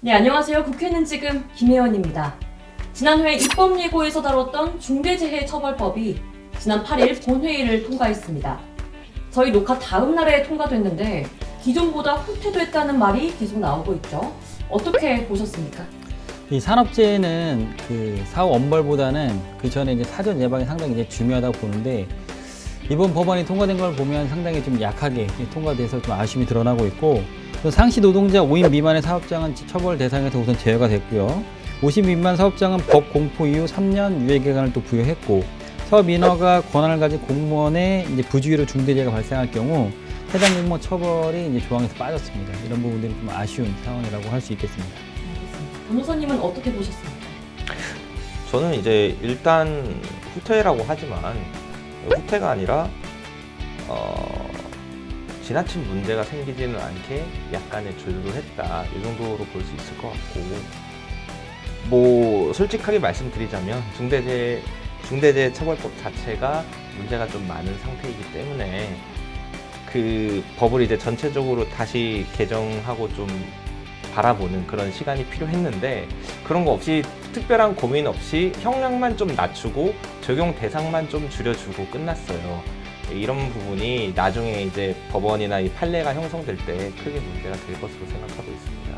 네, 안녕하세요. 국회는 지금 김혜연입니다. 지난 회 입법예고에서 다뤘던 중대재해처벌법이 지난 8일 본회의를 통과했습니다. 저희 녹화 다음 날에 통과됐는데 기존보다 후퇴됐다는 말이 계속 나오고 있죠. 어떻게 보셨습니까? 이 산업재해는 그 사후 엄벌보다는 그 전에 이제 사전 예방이 상당히 이제 중요하다고 보는데, 이번 법안이 통과된 걸 보면 상당히 좀 약하게 통과돼서 좀 아쉬움이 드러나고 있고, 또 상시 노동자 5인 미만의 사업장은 처벌 대상에서 우선 제외가 됐고요. 50인 미만 사업장은 법 공포 이후 3년 유예 기간을 또 부여했고, 사업 인허가 권한을 가진 공무원의 이제 부주의로 중대재해가 발생할 경우 해당 공무원 처벌이 이제 조항에서 빠졌습니다. 이런 부분들이 좀 아쉬운 상황이라고 할 수 있겠습니다. 알겠습니다. 변호사님은 어떻게 보셨습니까? 저는 이제 일단 후퇴라고 하지만 후퇴가 아니라 지나친 문제가 생기지는 않게 약간의 조율을 했다, 이 정도로 볼 수 있을 것 같고, 뭐 솔직하게 말씀드리자면 중대재해처벌법 자체가 문제가 좀 많은 상태이기 때문에 그 법을 이제 전체적으로 다시 개정하고 좀 바라보는 그런 시간이 필요했는데, 그런 거 없이 특별한 고민 없이 형량만 좀 낮추고 적용 대상만 좀 줄여주고 끝났어요. 이런 부분이 나중에 이제 법원이나 이 판례가 형성될 때 크게 문제가 될 것으로 생각하고 있습니다.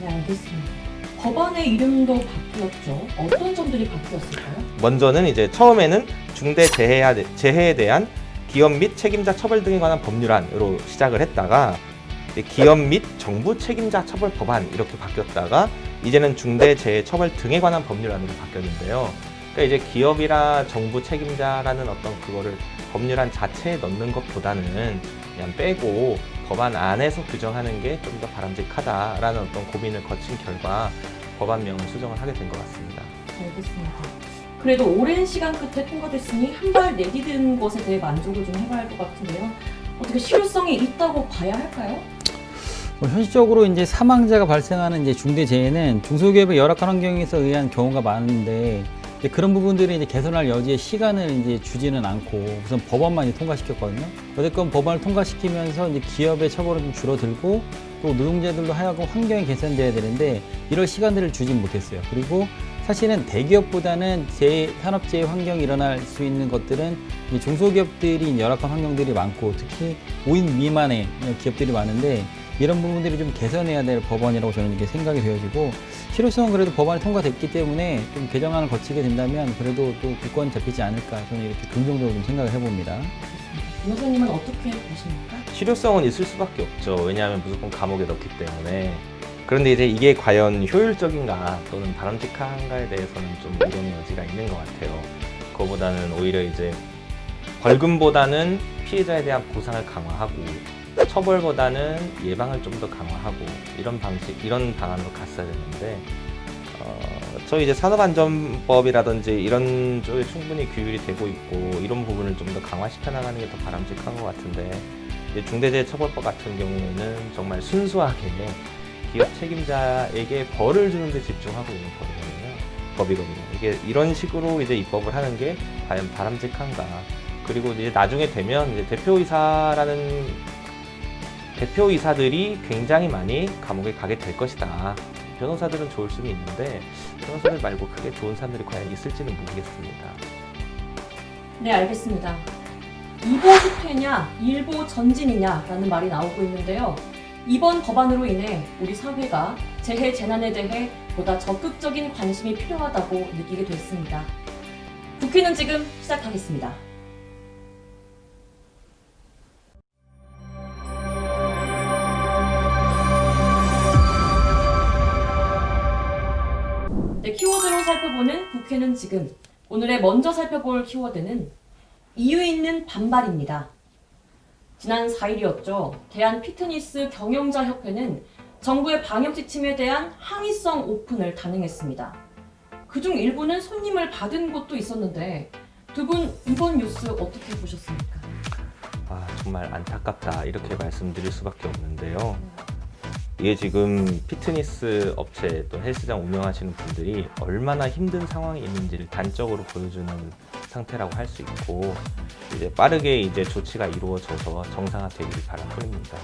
네, 알겠습니다. 법안의 이름도 바뀌었죠. 어떤 점들이 바뀌었을까요? 먼저는 이제 처음에는 중대재해에 대한 기업 및 책임자 처벌 등에 관한 법률안으로 시작을 했다가 기업 및 정부 책임자 처벌 법안 이렇게 바뀌었다가 이제는 중대재해처벌 등에 관한 법률안으로 바뀌었는데요. 그러니까 이제 기업이라 정부 책임자라는 어떤 그거를 법률안 자체에 넣는 것보다는 그냥 빼고 법안 안에서 규정하는 게 좀 더 바람직하다라는 어떤 고민을 거친 결과 법안명을 수정을 하게 된 것 같습니다. 알겠습니다. 그래도 오랜 시간 끝에 통과됐으니 한 발 내디딘 것에 대해 만족을 좀 해봐야 할 것 같은데요. 어떻게 실효성이 있다고 봐야 할까요? 현실적으로 이제 사망자가 발생하는 이제 중대재해는 중소기업의 열악한 환경에서 의한 경우가 많은데, 이제 그런 부분들이 이제 개선할 여지의 시간을 이제 주지는 않고 우선 법안만 이제 통과시켰거든요. 어쨌건 법안을 통과시키면서 이제 기업의 처벌은 좀 줄어들고 또 노동자들도 하여금 환경이 개선돼야 되는데 이럴 시간들을 주진 못했어요. 그리고 사실은 대기업보다는 산업재해 환경이 일어날 수 있는 것들은 이 중소기업들이 열악한 환경들이 많고 특히 5인 미만의 기업들이 많은데, 이런 부분들이 좀 개선해야 될 법안이라고 저는 이렇게 생각이 되어지고, 실효성은 그래도 법안이 통과됐기 때문에 좀 개정안을 거치게 된다면 그래도 또 국권이 잡히지 않을까, 저는 이렇게 긍정적으로 좀 생각을 해봅니다. 변호사님은 어떻게 보십니까? 실효성은 있을 수밖에 없죠. 왜냐하면 무조건 감옥에 넣기 때문에. 그런데 이제 이게 과연 효율적인가 또는 바람직한가에 대해서는 좀 이론의 여지가 있는 것 같아요. 그거보다는 오히려 이제 벌금보다는 피해자에 대한 보상을 강화하고 처벌보다는 예방을 좀 더 강화하고 이런 방안으로 갔어야 되는데, 저희 이제 산업안전법이라든지 이런 쪽에 충분히 규율이 되고 있고 이런 부분을 좀 더 강화시켜 나가는 게 더 바람직한 것 같은데, 중대재해처벌법 같은 경우에는 정말 순수하게 기업 책임자에게 벌을 주는 데 집중하고 있는 법이거든요. 이게 이런 식으로 이제 입법을 하는 게 과연 바람직한가? 그리고 이제 나중에 되면 이제 대표이사들이 굉장히 많이 감옥에 가게 될 것이다. 변호사들은 좋을 수는 있는데 변호사들 말고 크게 좋은 사람들이 과연 있을지는 모르겠습니다. 네, 알겠습니다. 이보 후퇴냐, 일보 전진이냐라는 말이 나오고 있는데요. 이번 법안으로 인해 우리 사회가 재해 재난에 대해 보다 적극적인 관심이 필요하다고 느끼게 됐습니다. 국회는 지금 시작하겠습니다. 네, 키워드로 살펴보는 국회는 지금. 오늘의 먼저 살펴볼 키워드는 이유 있는 반발입니다. 지난 4일이었죠. 대한피트니스 경영자협회는 정부의 방역 지침에 대한 항의성 오픈을 단행했습니다. 그중 일부는 손님을 받은 곳도 있었는데, 두 분 이번 뉴스 어떻게 보셨습니까? 정말 안타깝다 이렇게 말씀드릴 수밖에 없는데요. 이게 지금 피트니스 업체 또 헬스장 운영하시는 분들이 얼마나 힘든 상황이 있는지를 단적으로 보여주는 상태라고 할 수 있고, 이제 빠르게 이제 조치가 이루어져서 정상화되기를 바랄 뿐입니다.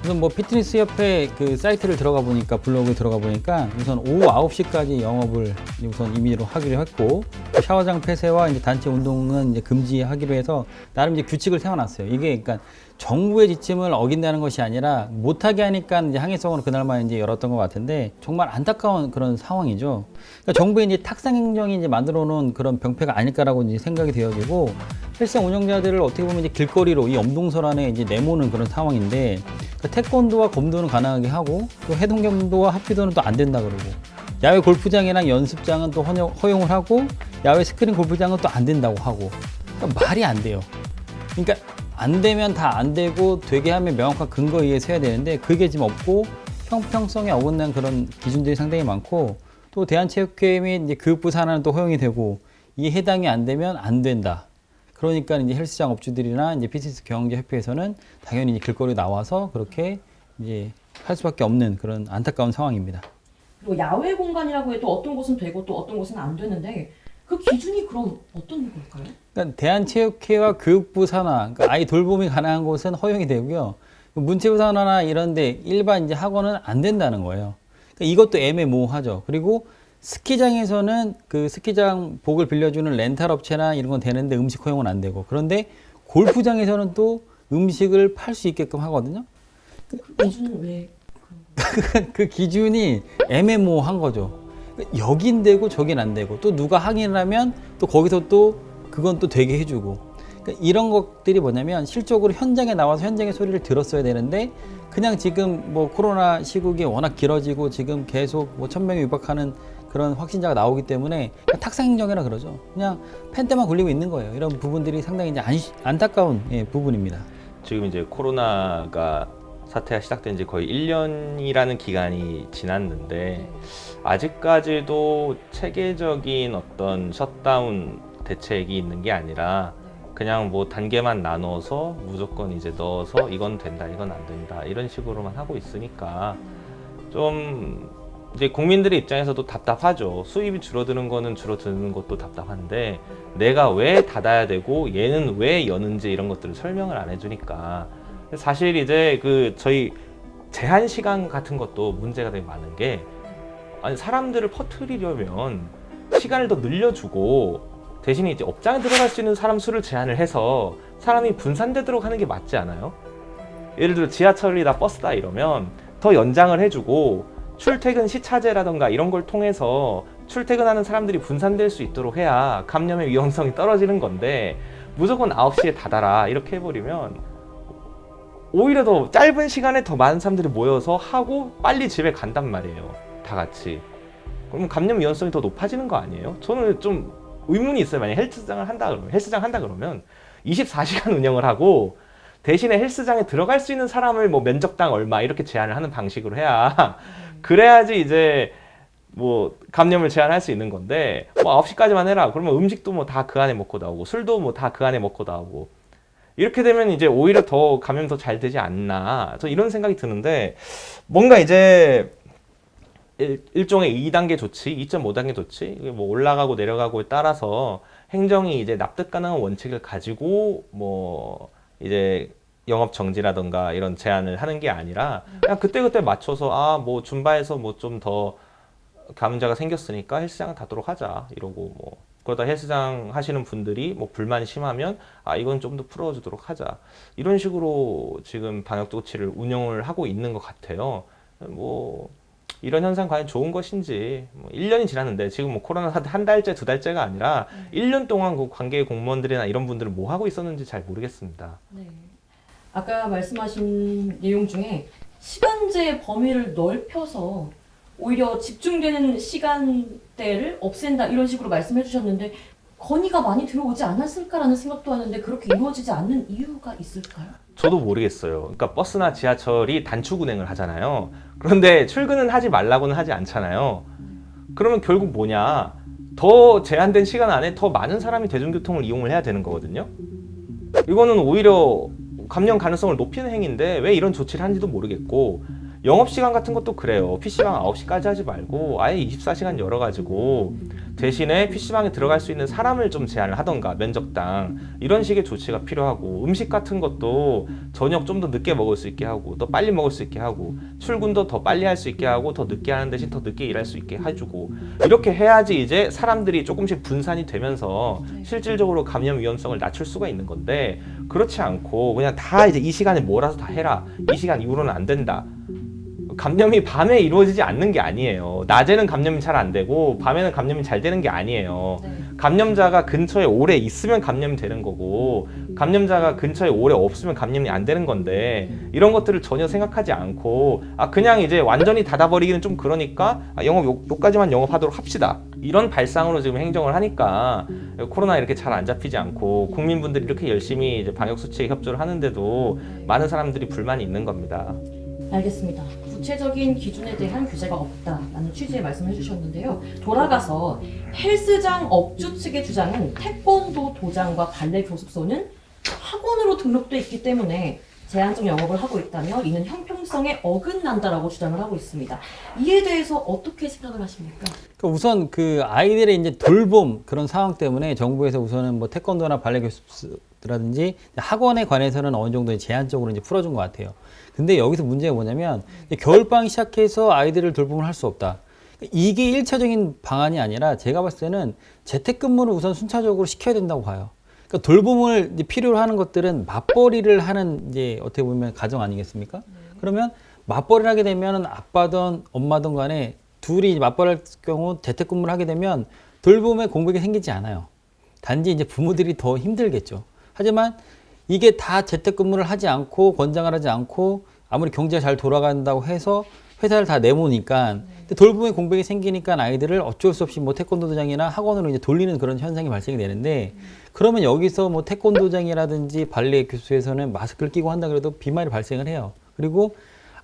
우선 뭐 피트니스 협회 그 사이트를 들어가 보니까 블로그에 들어가 보니까 우선 오후 9시까지 영업을 우선 임의로 하기로 했고 샤워장 폐쇄와 이제 단체 운동은 이제 금지하기로 해서 나름 이제 규칙을 세워놨어요. 이게 그러니까 정부의 지침을 어긴다는 것이 아니라 못하게 하니까 이제 항의성으로 그날만 이제 열었던 것 같은데 정말 안타까운 그런 상황이죠. 그러니까 정부의 이제 탁상 행정이 이제 만들어 놓은 그런 병폐가 아닐까라고 이제 생각이 되어지고 헬스장 운영자들을 어떻게 보면 이제 길거리로 이 엄동설 안에 이제 내모는 그런 상황인데 그러니까 태권도와 검도는 가능하게 하고 또 해동검도와 합기도는 또 안 된다 그러고 야외 골프장이랑 연습장은 또 허용을 하고 야외 스크린 골프장은 또 안 된다고 하고 그러니까 말이 안 돼요. 그러니까 안 되면 다 안 되고 되게 하면 명확한 근거에 의해서 해야 되는데 그게 지금 없고 형평성에 어긋난 그런 기준들이 상당히 많고 또 대한체육회 및 이제 교육부 산하는 또 허용이 되고 이게 해당이 안 되면 안 된다. 그러니까 이제 헬스장 업주들이나 이제 피트니스 경영자 협회에서는 당연히 이제 길거리 나와서 그렇게 이제 할 수밖에 없는 그런 안타까운 상황입니다. 그리고 야외 공간이라고 해도 어떤 곳은 되고 또 어떤 곳은 안 되는데 그 기준이 그럼 어떤 걸까요? 그러니까 대한체육회와 교육부 산하, 그러니까 아이 돌봄이 가능한 곳은 허용이 되고요. 문체부 산하나 이런데 일반 이제 학원은 안 된다는 거예요. 그러니까 이것도 애매모호하죠. 그리고 스키장에서는 그 스키장 복을 빌려주는 렌탈 업체나 이런 건 되는데 음식 허용은 안 되고 그런데 골프장에서는 또 음식을 팔 수 있게끔 하거든요. 그 기준은 왜? 그 기준이 애매모호한 거죠. 여긴 되고 저긴 안 되고 또 누가 항의를 하면 또 거기서 또 그건 또 되게 해주고 그러니까 이런 것들이 뭐냐면 실적으로 현장에 나와서 현장의 소리를 들었어야 되는데 그냥 지금 뭐 코로나 시국이 워낙 길어지고 지금 계속 뭐 1000명이 육박하는 그런 확진자가 나오기 때문에 탁상행정이라 그러죠. 그냥 펜대만 굴리고 있는 거예요. 이런 부분들이 상당히 이제 안타까운 부분입니다. 지금 이제 코로나가 사태가 시작된 지 거의 1년이라는 기간이 지났는데 아직까지도 체계적인 어떤 셧다운 대책이 있는 게 아니라 그냥 뭐 단계만 나눠서 무조건 이제 넣어서 이건 된다, 이건 안 된다 이런 식으로만 하고 있으니까 좀 이제 국민들의 입장에서도 답답하죠. 수입이 줄어드는 거는 줄어드는 것도 답답한데 내가 왜 닫아야 되고 얘는 왜 여는지 이런 것들을 설명을 안 해주니까 사실 이제 그 저희 제한 시간 같은 것도 문제가 되게 많은 게 아니 사람들을 퍼뜨리려면 시간을 더 늘려주고 대신에 이제 업장에 들어갈 수 있는 사람 수를 제한을 해서 사람이 분산되도록 하는 게 맞지 않아요? 예를 들어 지하철이다 버스다 이러면 더 연장을 해주고 출퇴근 시차제라던가 이런 걸 통해서 출퇴근하는 사람들이 분산될 수 있도록 해야 감염의 위험성이 떨어지는 건데 무조건 9시에 닫아라 이렇게 해버리면 오히려 더 짧은 시간에 더 많은 사람들이 모여서 하고 빨리 집에 간단 말이에요. 다 같이. 그러면 감염 위험성이 더 높아지는 거 아니에요? 저는 좀 의문이 있어요. 만약에 헬스장 한다 그러면 24시간 운영을 하고 대신에 헬스장에 들어갈 수 있는 사람을 뭐 면적당 얼마 이렇게 제한을 하는 방식으로 해야 그래야지 이제 뭐 감염을 제한할 수 있는 건데 뭐 9시까지만 해라. 그러면 음식도 뭐 다 그 안에 먹고 나오고 술도 뭐 다 그 안에 먹고 나오고 이렇게 되면 이제 오히려 더 감염 더 잘 되지 않나. 저 이런 생각이 드는데 뭔가 이제 일종의 2단계 조치, 2.5단계 조치, 뭐 올라가고 내려가고에 따라서 행정이 이제 납득 가능한 원칙을 가지고 뭐 이제 영업 정지라던가 이런 제한을 하는 게 아니라 그냥 그때그때 맞춰서 아 뭐 줌바에서 뭐 좀 더 감염자가 생겼으니까 헬스장 닫도록 하자 이러고 뭐 그러다 헬스장 하시는 분들이 뭐 불만이 심하면 아 이건 좀 더 풀어주도록 하자 이런 식으로 지금 방역 조치를 운영을 하고 있는 것 같아요. 뭐 이런 현상 과연 좋은 것인지 뭐 1년이 지났는데 지금 뭐 코로나 사태 한 달째 두 달째가 아니라 1년 동안 그 관계 공무원들이나 이런 분들은 뭐 하고 있었는지 잘 모르겠습니다. 네. 아까 말씀하신 내용 중에 시간제 범위를 넓혀서 오히려 집중되는 시간대를 없앤다 이런 식으로 말씀해 주셨는데 건의가 많이 들어오지 않았을까라는 생각도 하는데 그렇게 이루어지지 않는 이유가 있을까요? 저도 모르겠어요. 그러니까 버스나 지하철이 단축 운행을 하잖아요. 그런데 출근은 하지 말라고는 하지 않잖아요. 그러면 결국 뭐냐? 더 제한된 시간 안에 더 많은 사람이 대중교통을 이용을 해야 되는 거거든요. 이거는 오히려 감염 가능성을 높이는 행위인데 왜 이런 조치를 하는지도 모르겠고 영업시간 같은 것도 그래요. PC방 9시까지 하지 말고 아예 24시간 열어가지고 대신에 PC방에 들어갈 수 있는 사람을 좀 제한을 하던가, 면적당 이런 식의 조치가 필요하고, 음식 같은 것도 저녁 좀 더 늦게 먹을 수 있게 하고, 더 빨리 먹을 수 있게 하고, 출근도 더 빨리 할 수 있게 하고, 더 늦게 하는 대신 더 늦게 일할 수 있게 해주고, 이렇게 해야지 이제 사람들이 조금씩 분산이 되면서 실질적으로 감염 위험성을 낮출 수가 있는 건데, 그렇지 않고 그냥 다 이제 이 시간에 몰아서 다 해라, 이 시간 이후로는 안 된다. 감염이 밤에 이루어지지 않는 게 아니에요. 낮에는 감염이 잘 안 되고 밤에는 감염이 잘 되는 게 아니에요. 네. 감염자가 근처에 오래 있으면 감염이 되는 거고, 감염자가 근처에 오래 없으면 감염이 안 되는 건데, 이런 것들을 전혀 생각하지 않고 그냥 이제 완전히 닫아버리기는 좀 그러니까 영업 요까지만 영업하도록 합시다, 이런 발상으로 지금 행정을 하니까 코로나 이렇게 잘 안 잡히지 않고 국민분들이 이렇게 열심히 이제 방역수칙에 협조를 하는데도 많은 사람들이 불만이 있는 겁니다. 알겠습니다. 구체적인 기준에 대한 규제가 없다라는 취지의 말씀을 해주셨는데요. 돌아가서 헬스장 업주 측의 주장은 태권도 도장과 발레 교습소는 학원으로 등록돼 있기 때문에 제한적 영업을 하고 있다며 이는 형평성에 어긋난다라고 주장을 하고 있습니다. 이에 대해서 어떻게 생각을 하십니까? 그러니까 우선 그 아이들의 이제 돌봄 그런 상황 때문에 정부에서 우선은 뭐 태권도나 발레 교습라든지 학원에 관해서는 어느 정도 제한적으로 이제 풀어준 것 같아요. 근데 여기서 문제가 뭐냐면 겨울방학 시작해서 아이들을 돌봄을 할 수 없다. 이게 1차적인 방안이 아니라 제가 봤을 때는 재택근무를 우선 순차적으로 시켜야 된다고 봐요. 그러니까 돌봄을 이제 필요로 하는 것들은 맞벌이를 하는 이제 어떻게 보면 가정 아니겠습니까? 그러면 맞벌이를 하게 되면 아빠든 엄마든 간에 둘이 맞벌이할 경우 재택근무를 하게 되면 돌봄의 공백이 생기지 않아요. 단지 이제 부모들이 더 힘들겠죠. 하지만 이게 다 재택근무를 하지 않고 권장을 하지 않고 아무리 경제가 잘 돌아간다고 해서 회사를 다 내모니까 돌봄의 공백이 생기니까 아이들을 어쩔 수 없이 뭐 태권도장이나 학원으로 이제 돌리는 그런 현상이 발생이 되는데, 그러면 여기서 뭐 태권도장이라든지 발레 교수에서는 마스크를 끼고 한다 그래도 비말이 발생을 해요. 그리고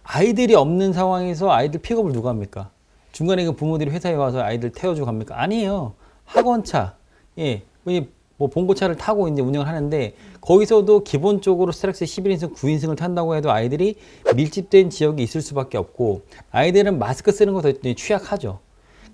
아이들이 없는 상황에서 아이들 픽업을 누가 합니까? 중간에 그 부모들이 회사에 와서 아이들 태워주고 갑니까? 아니에요. 학원차, 뭐 봉고차를 타고 이제 운영을 하는데, 거기서도 기본적으로 스트렉스 11인승, 9인승을 탄다고 해도 아이들이 밀집된 지역이 있을 수밖에 없고, 아이들은 마스크 쓰는 것도 취약하죠.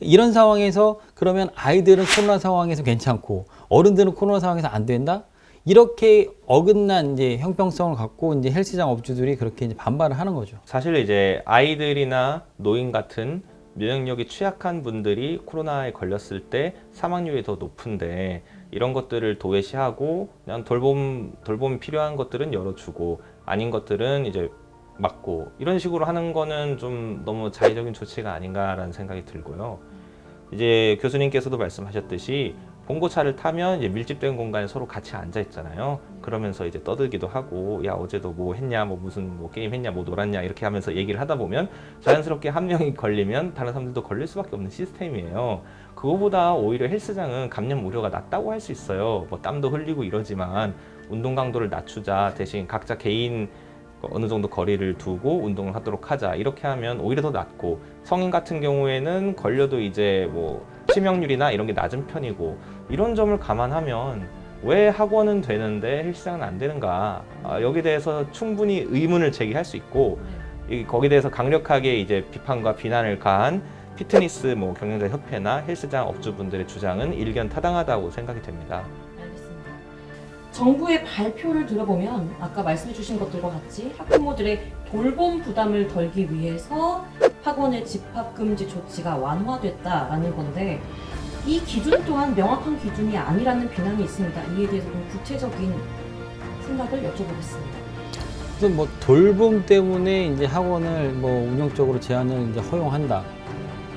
이런 상황에서 그러면 아이들은 코로나 상황에서 괜찮고 어른들은 코로나 상황에서 안 된다? 이렇게 어긋난 이제 형평성을 갖고 이제 헬스장 업주들이 그렇게 이제 반발을 하는 거죠. 사실 이제 아이들이나 노인 같은 면역력이 취약한 분들이 코로나에 걸렸을 때 사망률이 더 높은데, 이런 것들을 도외시하고 그냥 돌봄이 필요한 것들은 열어주고 아닌 것들은 이제 막고, 이런 식으로 하는 거는 좀 너무 자의적인 조치가 아닌가라는 생각이 들고요. 이제 교수님께서도 말씀하셨듯이 봉고차를 타면 이제 밀집된 공간에 서로 같이 앉아 있잖아요. 그러면서 이제 떠들기도 하고, 야 어제도 뭐 했냐, 뭐 무슨 뭐 게임 했냐, 뭐 놀았냐, 이렇게 하면서 얘기를 하다 보면 자연스럽게 한 명이 걸리면 다른 사람들도 걸릴 수밖에 없는 시스템이에요. 그거보다 오히려 헬스장은 감염 우려가 낮다고 할 수 있어요. 뭐 땀도 흘리고 이러지만 운동 강도를 낮추자, 대신 각자 개인 어느 정도 거리를 두고 운동을 하도록 하자, 이렇게 하면 오히려 더 낫고, 성인 같은 경우에는 걸려도 이제 뭐 치명률이나 이런 게 낮은 편이고, 이런 점을 감안하면 왜 학원은 되는데 헬스장은 안 되는가, 여기에 대해서 충분히 의문을 제기할 수 있고, 거기에 대해서 강력하게 이제 비판과 비난을 가한 피트니스 뭐 경영자 협회나 헬스장 업주분들의 주장은 일견 타당하다고 생각이 됩니다. 알겠습니다. 정부의 발표를 들어보면 아까 말씀해 주신 것들과 같이 학부모들의 돌봄 부담을 덜기 위해서 학원의 집합금지 조치가 완화됐다라는 건데, 이 기준 또한 명확한 기준이 아니라는 비난이 있습니다. 이에 대해서 좀 구체적인 생각을 여쭤보겠습니다. 그래서 뭐 돌봄 때문에 이제 학원을 뭐 운영적으로 제한을 이제 허용한다.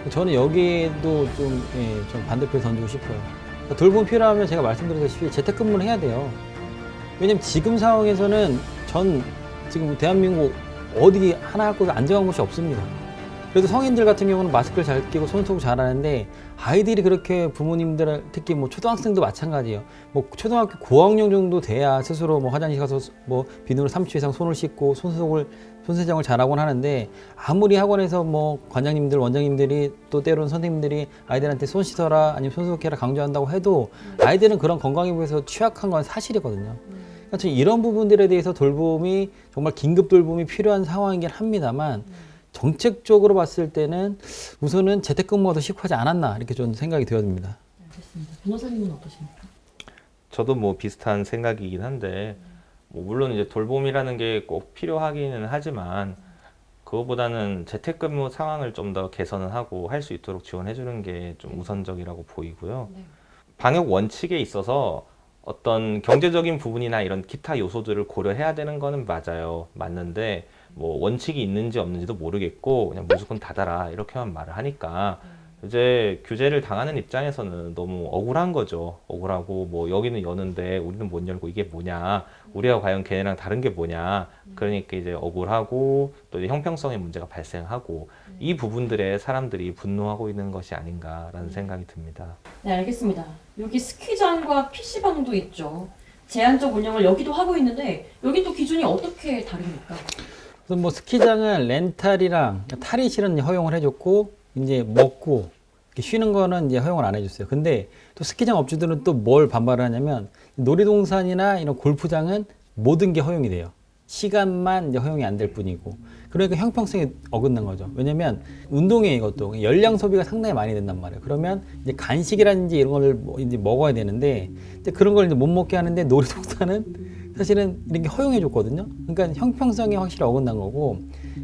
저는 여기에도 좀 반대표를 던지고 싶어요. 그러니까 돌봄 필요하면 제가 말씀드렸다시피 재택근무를 해야 돼요. 왜냐면 지금 상황에서는 지금 대한민국 어디 하나 할 곳이 안정한 곳이 없습니다. 그래도 성인들 같은 경우는 마스크를 잘 끼고 손소독 잘 하는데, 아이들이 그렇게 부모님들, 특히 뭐 초등학생도 마찬가지예요. 뭐 초등학교 고학년 정도 돼야 스스로 뭐 화장실 가서 뭐 비누로 3초 이상 손을 씻고 손세정을 잘하곤 하는데, 아무리 학원에서 뭐 관장님들, 원장님들이 또 때로는 선생님들이 아이들한테 손 씻어라 아니면 손 소독해라 강조한다고 해도 아이들은 그런 건강에 비해서 취약한 건 사실이거든요. 그러니까 이런 부분들에 대해서 돌봄이 정말 긴급 돌봄이 필요한 상황이긴 합니다만, 정책적으로 봤을 때는 우선은 재택근무가 더 시급하지 않았나 이렇게 좀 생각이 되어집니다. 알겠습니다. 변호사님은 어떠십니까? 저도 뭐 비슷한 생각이긴 한데 뭐 물론 이제 돌봄이라는 게 꼭 필요하기는 하지만 그거보다는 재택근무 상황을 좀 더 개선을 하고 할 수 있도록 지원해 주는 게 좀 우선적이라고 보이고요. 네. 방역 원칙에 있어서 어떤 경제적인 부분이나 이런 기타 요소들을 고려해야 되는 거는 맞아요. 맞는데 뭐 원칙이 있는지 없는지도 모르겠고 그냥 무조건 닫아라 이렇게만 말을 하니까 이제 규제를 당하는 입장에서는 너무 억울한 거죠. 억울하고 뭐 여기는 여는데 우리는 못 열고 이게 뭐냐. 우리가 과연 걔네랑 다른 게 뭐냐. 그러니까 이제 억울하고 또 이제 형평성의 문제가 발생하고 이 부분들에 사람들이 분노하고 있는 것이 아닌가라는 생각이 듭니다. 네, 알겠습니다. 여기 스키장과 PC방도 있죠. 제한적 운영을 여기도 하고 있는데 여긴 또 기준이 어떻게 다릅니까? 그래서 뭐 스키장은 렌탈이랑 탈의실은 허용을 해줬고 이제 먹고 이렇게 쉬는 거는 이제 허용을 안 해줬어요. 근데 또 스키장 업주들은 또 뭘 반발을 하냐면 놀이동산이나 이런 골프장은 모든 게 허용이 돼요. 시간만 이제 허용이 안 될 뿐이고. 그러니까 형평성이 어긋난 거죠. 왜냐면 운동에 이것도 열량 소비가 상당히 많이 된단 말이에요. 그러면 이제 간식이라든지 이런 걸 이제 먹어야 되는데 이제 그런 걸 이제 못 먹게 하는데 놀이동산은 사실은 이런 게 허용해 줬거든요. 그러니까 형평성이 확실히 어긋난 거고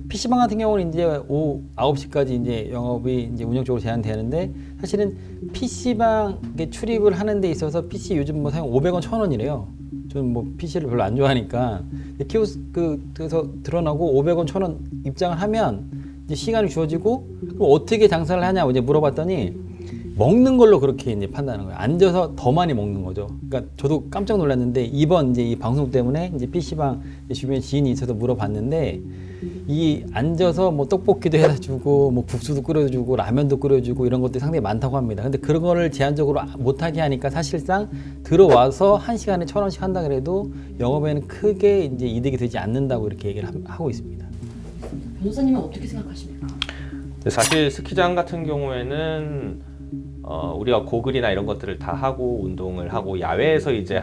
PC방 같은 경우는 이제 오후 9시까지 이제 영업이 이제 운영적으로 제한되는데 사실은 PC방 출입을 하는 데 있어서 PC 요즘 뭐 사용 500원, 1000원이래요. 저는 뭐 PC를 별로 안 좋아하니까 키오스크에서 드러나고 500원, 1000원 입장을 하면 이제 시간이 주어지고 그럼 어떻게 장사를 하냐고 이제 물어봤더니 먹는 걸로 그렇게 이제 판단하는 거예요. 앉아서 더 많이 먹는 거죠. 그러니까 저도 깜짝 놀랐는데 이번 이제 이 방송 때문에 이제 PC방 주변에 지인이 있어서 물어봤는데 이 앉아서 뭐 떡볶이도 해다 주고 뭐 국수도 끓여주고 라면도 끓여주고 이런 것들이 상당히 많다고 합니다. 근데 그런 거를 제한적으로 못하게 하니까 사실상 들어와서 1시간에 1,000원씩 한다 그래도 영업에는 크게 이제 이득이 되지 않는다고 이렇게 얘기를 하고 있습니다. 변호사님은 어떻게 생각하십니까? 사실 스키장 같은 경우에는 우리가 고글이나 이런 것들을 다 하고 운동을 하고 야외에서 이제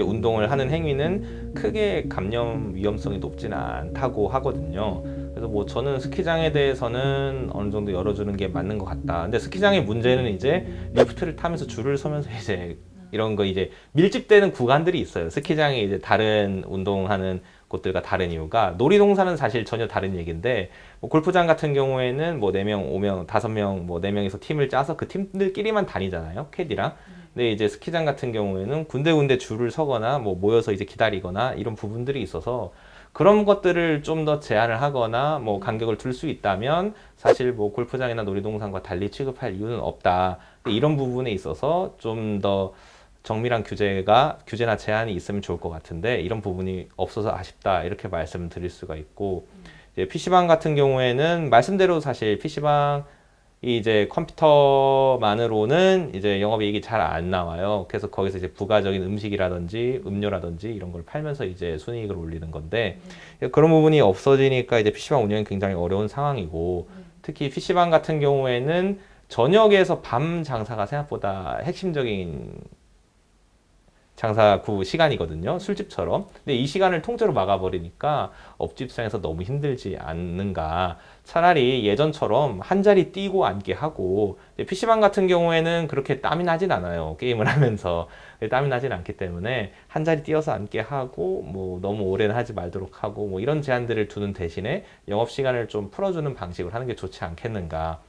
운동을 하는 행위는 크게 감염 위험성이 높지는 않다고 하거든요. 그래서 뭐 저는 스키장에 대해서는 어느 정도 열어주는 게 맞는 것 같다. 근데 스키장의 문제는 이제 리프트를 타면서 줄을 서면서 이제 이런 거 이제 밀집되는 구간들이 있어요. 스키장이 이제 다른 운동하는 곳들과 다른 이유가 놀이동산은 사실 전혀 다른 얘기인데 뭐 골프장 같은 경우에는 뭐 4명, 5명, 5명, 뭐 4명에서 팀을 짜서 그 팀들끼리만 다니잖아요. 캐디랑. 근데 이제 스키장 같은 경우에는 군데군데 줄을 서거나 뭐 모여서 이제 기다리거나 이런 부분들이 있어서 그런 것들을 좀 더 제한을 하거나 뭐 간격을 둘 수 있다면 사실 뭐 골프장이나 놀이동산과 달리 취급할 이유는 없다. 이런 부분에 있어서 좀 더 정밀한 규제나 제한이 있으면 좋을 것 같은데 이런 부분이 없어서 아쉽다 이렇게 말씀을 드릴 수가 있고 이제 PC방 같은 경우에는 말씀대로 사실 PC방이 이제 컴퓨터만으로는 이제 영업이익이 잘 안 나와요. 그래서 거기서 이제 부가적인 음식이라든지 음료라든지 이런 걸 팔면서 이제 순이익을 올리는 건데 그런 부분이 없어지니까 이제 PC방 운영이 굉장히 어려운 상황이고 특히 PC방 같은 경우에는 저녁에서 밤 장사가 생각보다 핵심적인 장사구 시간이거든요. 술집처럼. 근데 이 시간을 통째로 막아버리니까 업주 입장에서 너무 힘들지 않는가. 차라리 예전처럼 한 자리 뛰고 앉게 하고 PC방 같은 경우에는 그렇게 땀이 나진 않아요. 게임을 하면서. 땀이 나진 않기 때문에 한 자리 뛰어서 앉게 하고 뭐 너무 오래는 하지 말도록 하고 뭐 이런 제한들을 두는 대신에 영업시간을 좀 풀어주는 방식으로 하는 게 좋지 않겠는가.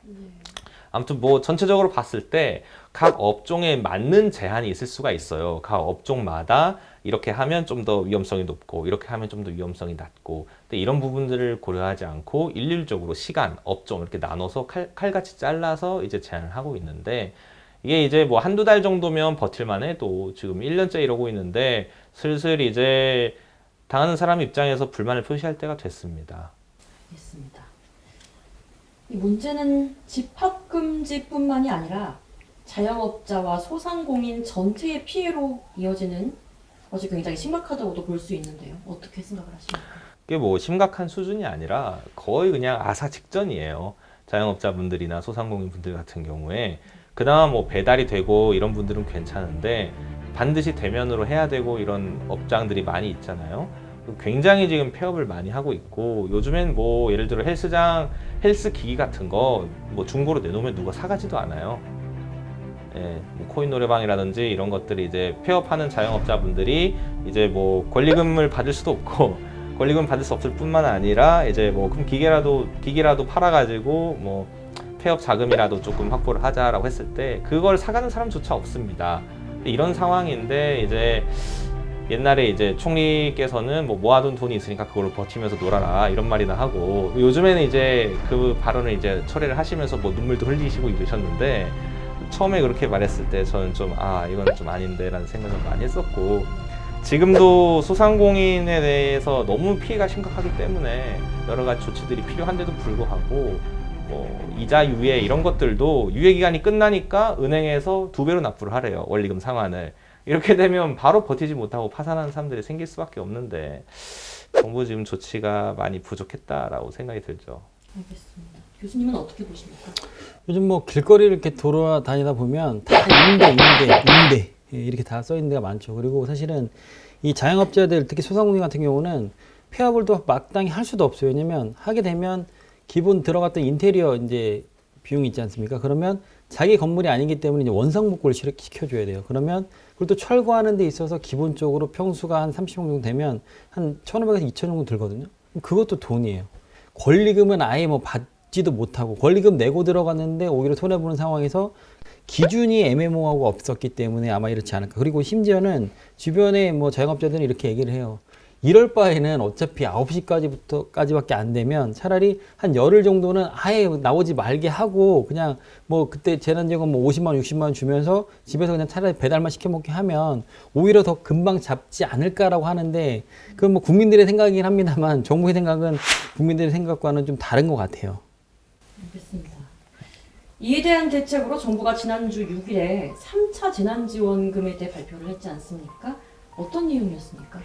아무튼 뭐 전체적으로 봤을 때 각 업종에 맞는 제한이 있을 수가 있어요. 각 업종마다 이렇게 하면 좀 더 위험성이 높고 이렇게 하면 좀 더 위험성이 낮고 근데 이런 부분들을 고려하지 않고 일률적으로 시간, 업종 이렇게 나눠서 칼같이 잘라서 이제 제한을 하고 있는데 이게 이제 뭐 한두 달 정도면 버틸만 해도 지금 1년째 이러고 있는데 슬슬 이제 당하는 사람 입장에서 불만을 표시할 때가 됐습니다. 알겠습니다. 이 문제는 집합금지뿐만이 아니라 자영업자와 소상공인 전체의 피해로 이어지는 것이 굉장히 심각하다고도 볼 수 있는데요. 어떻게 생각을 하십니까? 이게 뭐 심각한 수준이 아니라 거의 그냥 아사 직전이에요. 자영업자분들이나 소상공인분들 같은 경우에 그나마 뭐 배달이 되고 이런 분들은 괜찮은데 반드시 대면으로 해야 되고 이런 업장들이 많이 있잖아요. 굉장히 지금 폐업을 많이 하고 있고, 요즘엔 뭐 예를 들어 헬스 기기 같은 거 뭐 중고로 내놓으면 누가 사가지도 않아요. 예, 뭐 코인 노래방이라든지 이런 것들이 이제 폐업하는 자영업자분들이 이제 뭐 권리금을 받을 수도 없고 권리금 받을 수 없을 뿐만 아니라 이제 뭐 그럼 기기라도 팔아가지고 뭐 폐업 자금이라도 조금 확보를 하자라고 했을 때 그걸 사가는 사람조차 없습니다. 이런 상황인데 이제 옛날에 이제 총리께서는 뭐 모아둔 돈이 있으니까 그걸로 버티면서 놀아라 이런 말이나 하고, 요즘에는 이제 그 발언을 이제 철회를 하시면서 뭐 눈물도 흘리시고 이러셨는데, 처음에 그렇게 말했을 때 저는 좀 이건 좀 아닌데 라는 생각을 많이 했었고, 지금도 소상공인에 대해서 너무 피해가 심각하기 때문에 여러 가지 조치들이 필요한데도 불구하고 뭐 이자 유예 이런 것들도 유예 기간이 끝나니까 은행에서 2배로 납부를 하래요, 원리금 상환을. 이렇게 되면 바로 버티지 못하고 파산하는 사람들이 생길 수밖에 없는데, 정부 지금 조치가 많이 부족했다라고 생각이 들죠. 알겠습니다. 교수님은 어떻게 보십니까? 요즘 뭐 길거리를 이렇게 돌아다니다 보면 다 임대 이렇게 다 써 있는 데가 많죠. 그리고 사실은 이 자영업자들, 특히 소상공인 같은 경우는 폐업을 또 마땅히 할 수도 없어요. 왜냐면 하게 되면 기본 들어갔던 인테리어 이제 비용이 있지 않습니까? 그러면 자기 건물이 아니기 때문에 이제 원상복구를 시켜줘야 돼요. 그러면 그걸 또 철거하는 데 있어서 기본적으로 평수가 한 30평 정도 되면 한 1,500에서 2,000 정도 들거든요. 그것도 돈이에요. 권리금은 아예 뭐 받지도 못하고, 권리금 내고 들어갔는데 오히려 손해보는 상황에서 기준이 애매모호하고 없었기 때문에 아마 이렇지 않을까. 그리고 심지어는 주변에 뭐 자영업자들은 이렇게 얘기를 해요. 이럴 바에는 어차피 9시까지밖에 안 되면 차라리 한 열흘 정도는 아예 나오지 말게 하고, 그냥 뭐 그때 재난지원금 뭐 50만 원, 60만 원 주면서 집에서 그냥 차라리 배달만 시켜 먹게 하면 오히려 더 금방 잡지 않을까라고 하는데, 그건 뭐 국민들의 생각이긴 합니다만 정부의 생각은 국민들의 생각과는 좀 다른 것 같아요. 알겠습니다. 이에 대한 대책으로 정부가 지난주 6일에 3차 재난지원금에 대해 발표를 했지 않습니까? 어떤 내용이었습니까?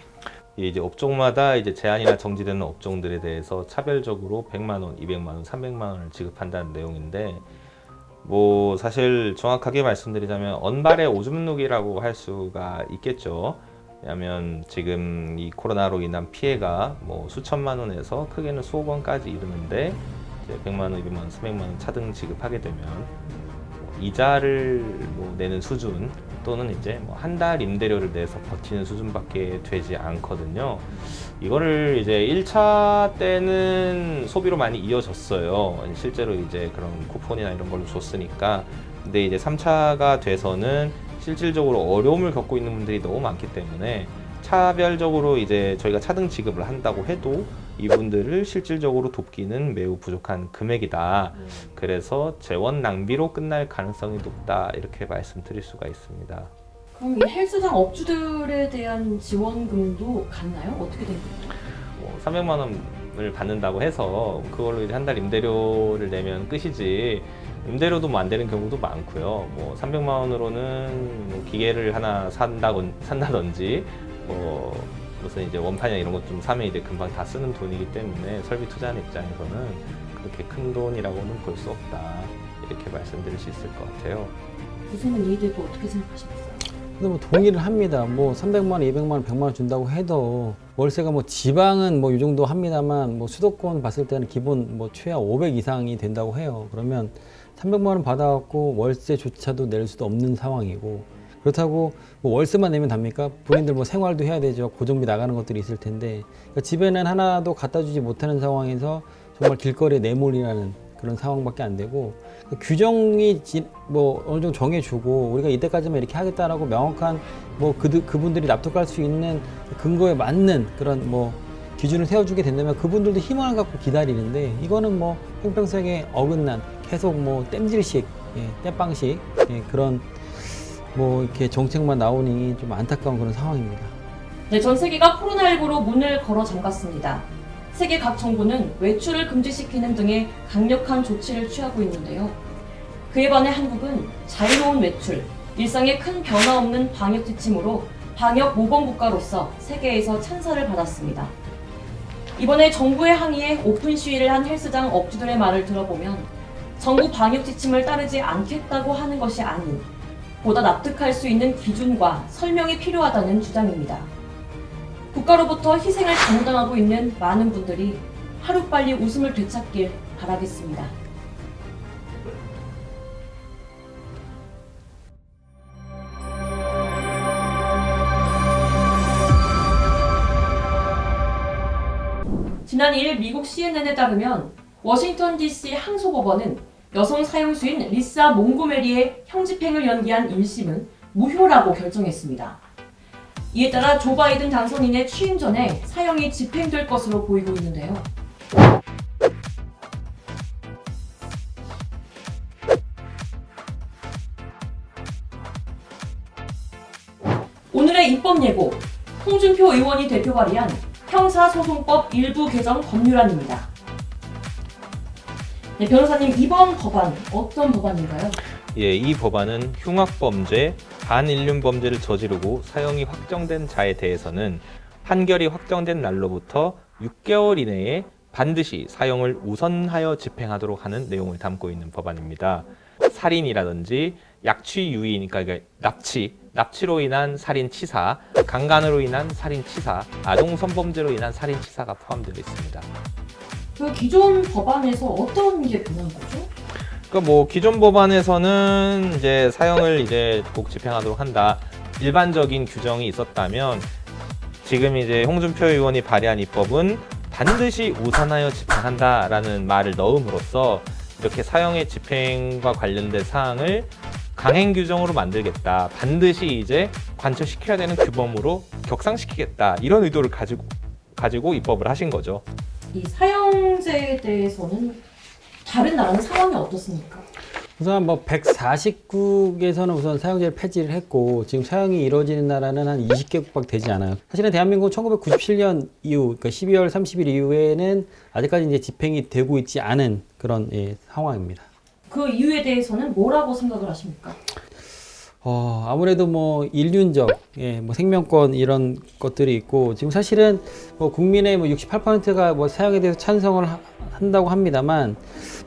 이제 업종마다 이제 제한이나 정지되는 업종들에 대해서 차별적으로 100만 원, 200만 원, 300만 원을 지급한다는 내용인데, 뭐 사실 정확하게 말씀드리자면 언발의 오줌 누기라고 할 수가 있겠죠. 왜냐하면 지금 이 코로나로 인한 피해가 뭐 수천만 원에서 크게는 수억 원까지 이르는데, 이제 100만 원, 200만 원, 300만 원 차등 지급하게 되면 뭐 이자를 뭐 내는 수준, 또는 이제 뭐 한 달 임대료를 내서 버티는 수준밖에 되지 않거든요. 이거를 이제 1차 때는 소비로 많이 이어졌어요. 실제로 이제 그런 쿠폰이나 이런 걸로 줬으니까. 근데 이제 3차가 돼서는 실질적으로 어려움을 겪고 있는 분들이 너무 많기 때문에 차별적으로 이제 저희가 차등 지급을 한다고 해도 이분들을 실질적으로 돕기는 매우 부족한 금액이다. 그래서 재원 낭비로 끝날 가능성이 높다, 이렇게 말씀드릴 수가 있습니다. 그럼 이 헬스장 업주들에 대한 지원금도 같나요? 어떻게 된 건가요? 뭐 300만 원을 받는다고 해서 그걸로 이제 한 달 임대료를 내면 끝이지, 임대료도 뭐 안 되는 경우도 많고요. 뭐 300만 원으로는 뭐 기계를 하나 산다든지 뭐 무슨 이제 원판이나 이런 것 좀 사면 이제 금방 다 쓰는 돈이기 때문에 설비 투자하는 입장에서는 그렇게 큰 돈이라고는 볼 수 없다, 이렇게 말씀드릴 수 있을 것 같아요. 교수님은 이에 대해 어떻게 생각하십니까? 근데 뭐 동의를 합니다. 뭐 300만 원, 200만 원, 100만 원 준다고 해도 월세가 뭐 지방은 뭐 이 정도 합니다만, 뭐 수도권 봤을 때는 기본 뭐 최하 500 이상이 된다고 해요. 그러면 300만 원 받아갖고 월세조차도 낼 수도 없는 상황이고, 그렇다고 뭐 월세만 내면 답니까? 본인들 뭐 생활도 해야 되죠. 고정비 나가는 것들이 있을 텐데, 그러니까 집에는 하나도 갖다 주지 못하는 상황에서 정말 길거리에 내몰이라는 그런 상황밖에 안 되고, 규정이 뭐 어느 정도 정해주고 우리가 이때까지만 이렇게 하겠다라고 명확한 뭐 그분들이 납득할 수 있는 근거에 맞는 그런 뭐 기준을 세워주게 된다면 그분들도 희망을 갖고 기다리는데, 이거는 뭐 형평성에 어긋난 계속 뭐 땜질식, 땜빵식 그런 뭐 이렇게 정책만 나오니 좀 안타까운 그런 상황입니다. 네, 전 세계가 코로나19로 문을 걸어 잠갔습니다. 세계 각 정부는 외출을 금지시키는 등의 강력한 조치를 취하고 있는데요. 그에 반해 한국은 자유로운 외출, 일상에 큰 변화 없는 방역 지침으로 방역 모범 국가로서 세계에서 찬사를 받았습니다. 이번에 정부의 항의에 오픈 시위를 한 헬스장 업주들의 말을 들어보면 정부 방역 지침을 따르지 않겠다고 하는 것이 아닌, 보다 납득할 수 있는 기준과 설명이 필요하다는 주장입니다. 국가로부터 희생을 감당하고 있는 많은 분들이 하루빨리 웃음을 되찾길 바라겠습니다. 지난 2일 미국 CNN에 따르면 워싱턴 DC 항소법원은 여성 사형수인 리사 몽고메리의 형집행을 연기한 1심은 무효라고 결정했습니다. 이에 따라 조 바이든 당선인의 취임 전에 사형이 집행될 것으로 보이고 있는데요. 오늘의 입법 예고, 홍준표 의원이 대표 발의한 형사소송법 일부 개정 법률안입니다. 네, 변호사님, 이번 법안 어떤 법안인가요? 예, 이 법안은 흉악범죄, 반인륜범죄를 저지르고 사형이 확정된 자에 대해서는 판결이 확정된 날로부터 6개월 이내에 반드시 사형을 우선하여 집행하도록 하는 내용을 담고 있는 법안입니다. 살인이라든지 약취유인, 그러니까 납치로 인한 살인치사, 강간으로 인한 살인치사, 아동성범죄로 인한 살인치사가 포함되어 있습니다. 그 기존 법안에서 어떤 게 변한 거죠? 그러니까 뭐 기존 법안에서는 이제 사형을 이제 꼭 집행하도록 한다, 일반적인 규정이 있었다면, 지금 이제 홍준표 의원이 발의한 입법은 반드시 우선하여 집행한다라는 말을 넣음으로써 이렇게 사형의 집행과 관련된 사항을 강행 규정으로 만들겠다, 반드시 이제 관철시켜야 되는 규범으로 격상시키겠다, 이런 의도를 가지고 입법을 하신 거죠. 이 사형제에 대해서는 다른 나라는 상황이 어떻습니까? 우선 뭐 140국에서는 우선 사형제를 폐지를 했고, 지금 사형이 이루어지는 나라는 한 20개국밖에 되지 않아요. 사실은 대한민국은 1997년 이후, 그러니까 12월 30일 이후에는 아직까지 이제 집행이 되고 있지 않은 그런 상황입니다. 그 이유에 대해서는 뭐라고 생각을 하십니까? 아무래도 뭐 인륜적, 뭐 생명권 이런 것들이 있고, 지금 사실은 뭐 국민의 뭐 68%가 뭐 사형에 대해서 찬성을 한다고 합니다만,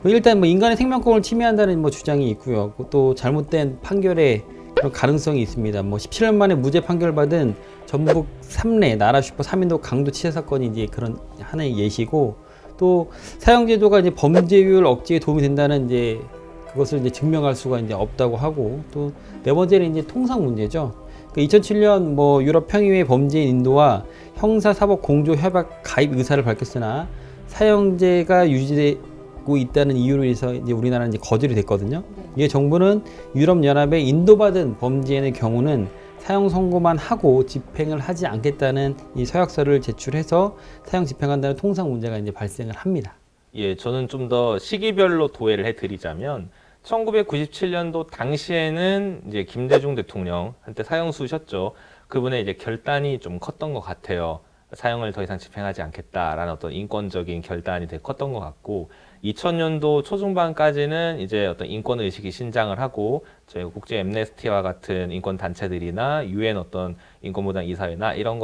뭐 일단 뭐 인간의 생명권을 침해한다는 뭐 주장이 있고요. 또 잘못된 판결의 그런 가능성이 있습니다. 뭐 17년 만에 무죄 판결을 받은 전북 3례 나라 슈퍼 3인도 강도 치사 사건이 이제 그런 하나의 예시고, 또 사형제도가 이제 범죄율 억제에 도움이 된다는 이제 그것을 이제 증명할 수가 이제 없다고 하고, 또 네 번째는 이제 통상 문제죠. 2007년 뭐 유럽 평의회 범죄인 인도와 형사사법 공조 협약 가입 의사를 밝혔으나 사형제가 유지되고 있다는 이유로 해서 이제 우리나라는 이제 거절이 됐거든요. 이에 정부는 유럽 연합에 인도받은 범죄인의 경우는 사형 선고만 하고 집행을 하지 않겠다는 이 서약서를 제출해서 사형 집행한다는 통상 문제가 이제 발생을 합니다. 예, 저는 좀 더 시기별로 도해를 해드리자면, 1997년도 당시에는 이제 김대중 대통령 한때 사형수셨죠. 그분의 이제 결단이 좀 컸던 것 같아요. 사형을 더 이상 집행하지 않겠다라는 어떤 인권적인 결단이 되게 컸던 것 같고, 2000년도 초중반까지는 이제 어떤 인권 의식이 신장을 하고, 저희 국제 엠네스티와 같은 인권 단체들이나 유엔 어떤 인권보장 이사회나 이런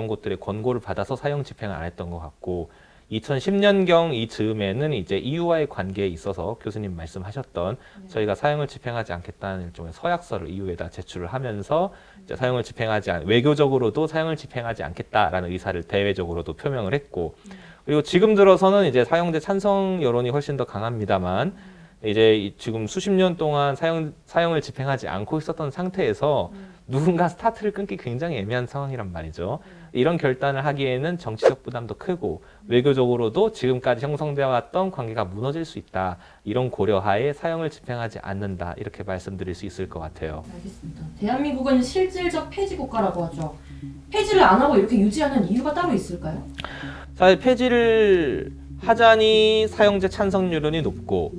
곳들의 권고를 받아서 사형 집행을 안 했던 것 같고, 2010년경 이 즈음에는 이제 EU와의 관계에 있어서 교수님 말씀하셨던 저희가 사형을 집행하지 않겠다는 일종의 서약서를 EU에다 제출을 하면서 이제 사형을 집행하지 외교적으로도 사형을 집행하지 않겠다라는 의사를 대외적으로도 표명을 했고, 그리고 지금 들어서는 이제 사형제 찬성 여론이 훨씬 더 강합니다만, 이제 지금 수십 년 동안 사형을 집행하지 않고 있었던 상태에서 누군가 스타트를 끊기 굉장히 애매한 상황이란 말이죠. 이런 결단을 하기에는 정치적 부담도 크고 외교적으로도 지금까지 형성되어 왔던 관계가 무너질 수 있다, 이런 고려하에 사형을 집행하지 않는다, 이렇게 말씀드릴 수 있을 것 같아요. 알겠습니다. 대한민국은 실질적 폐지 국가라고 하죠. 폐지를 안 하고 이렇게 유지하는 이유가 따로 있을까요? 사실 폐지를 하자니 사형제 찬성 여론이 높고,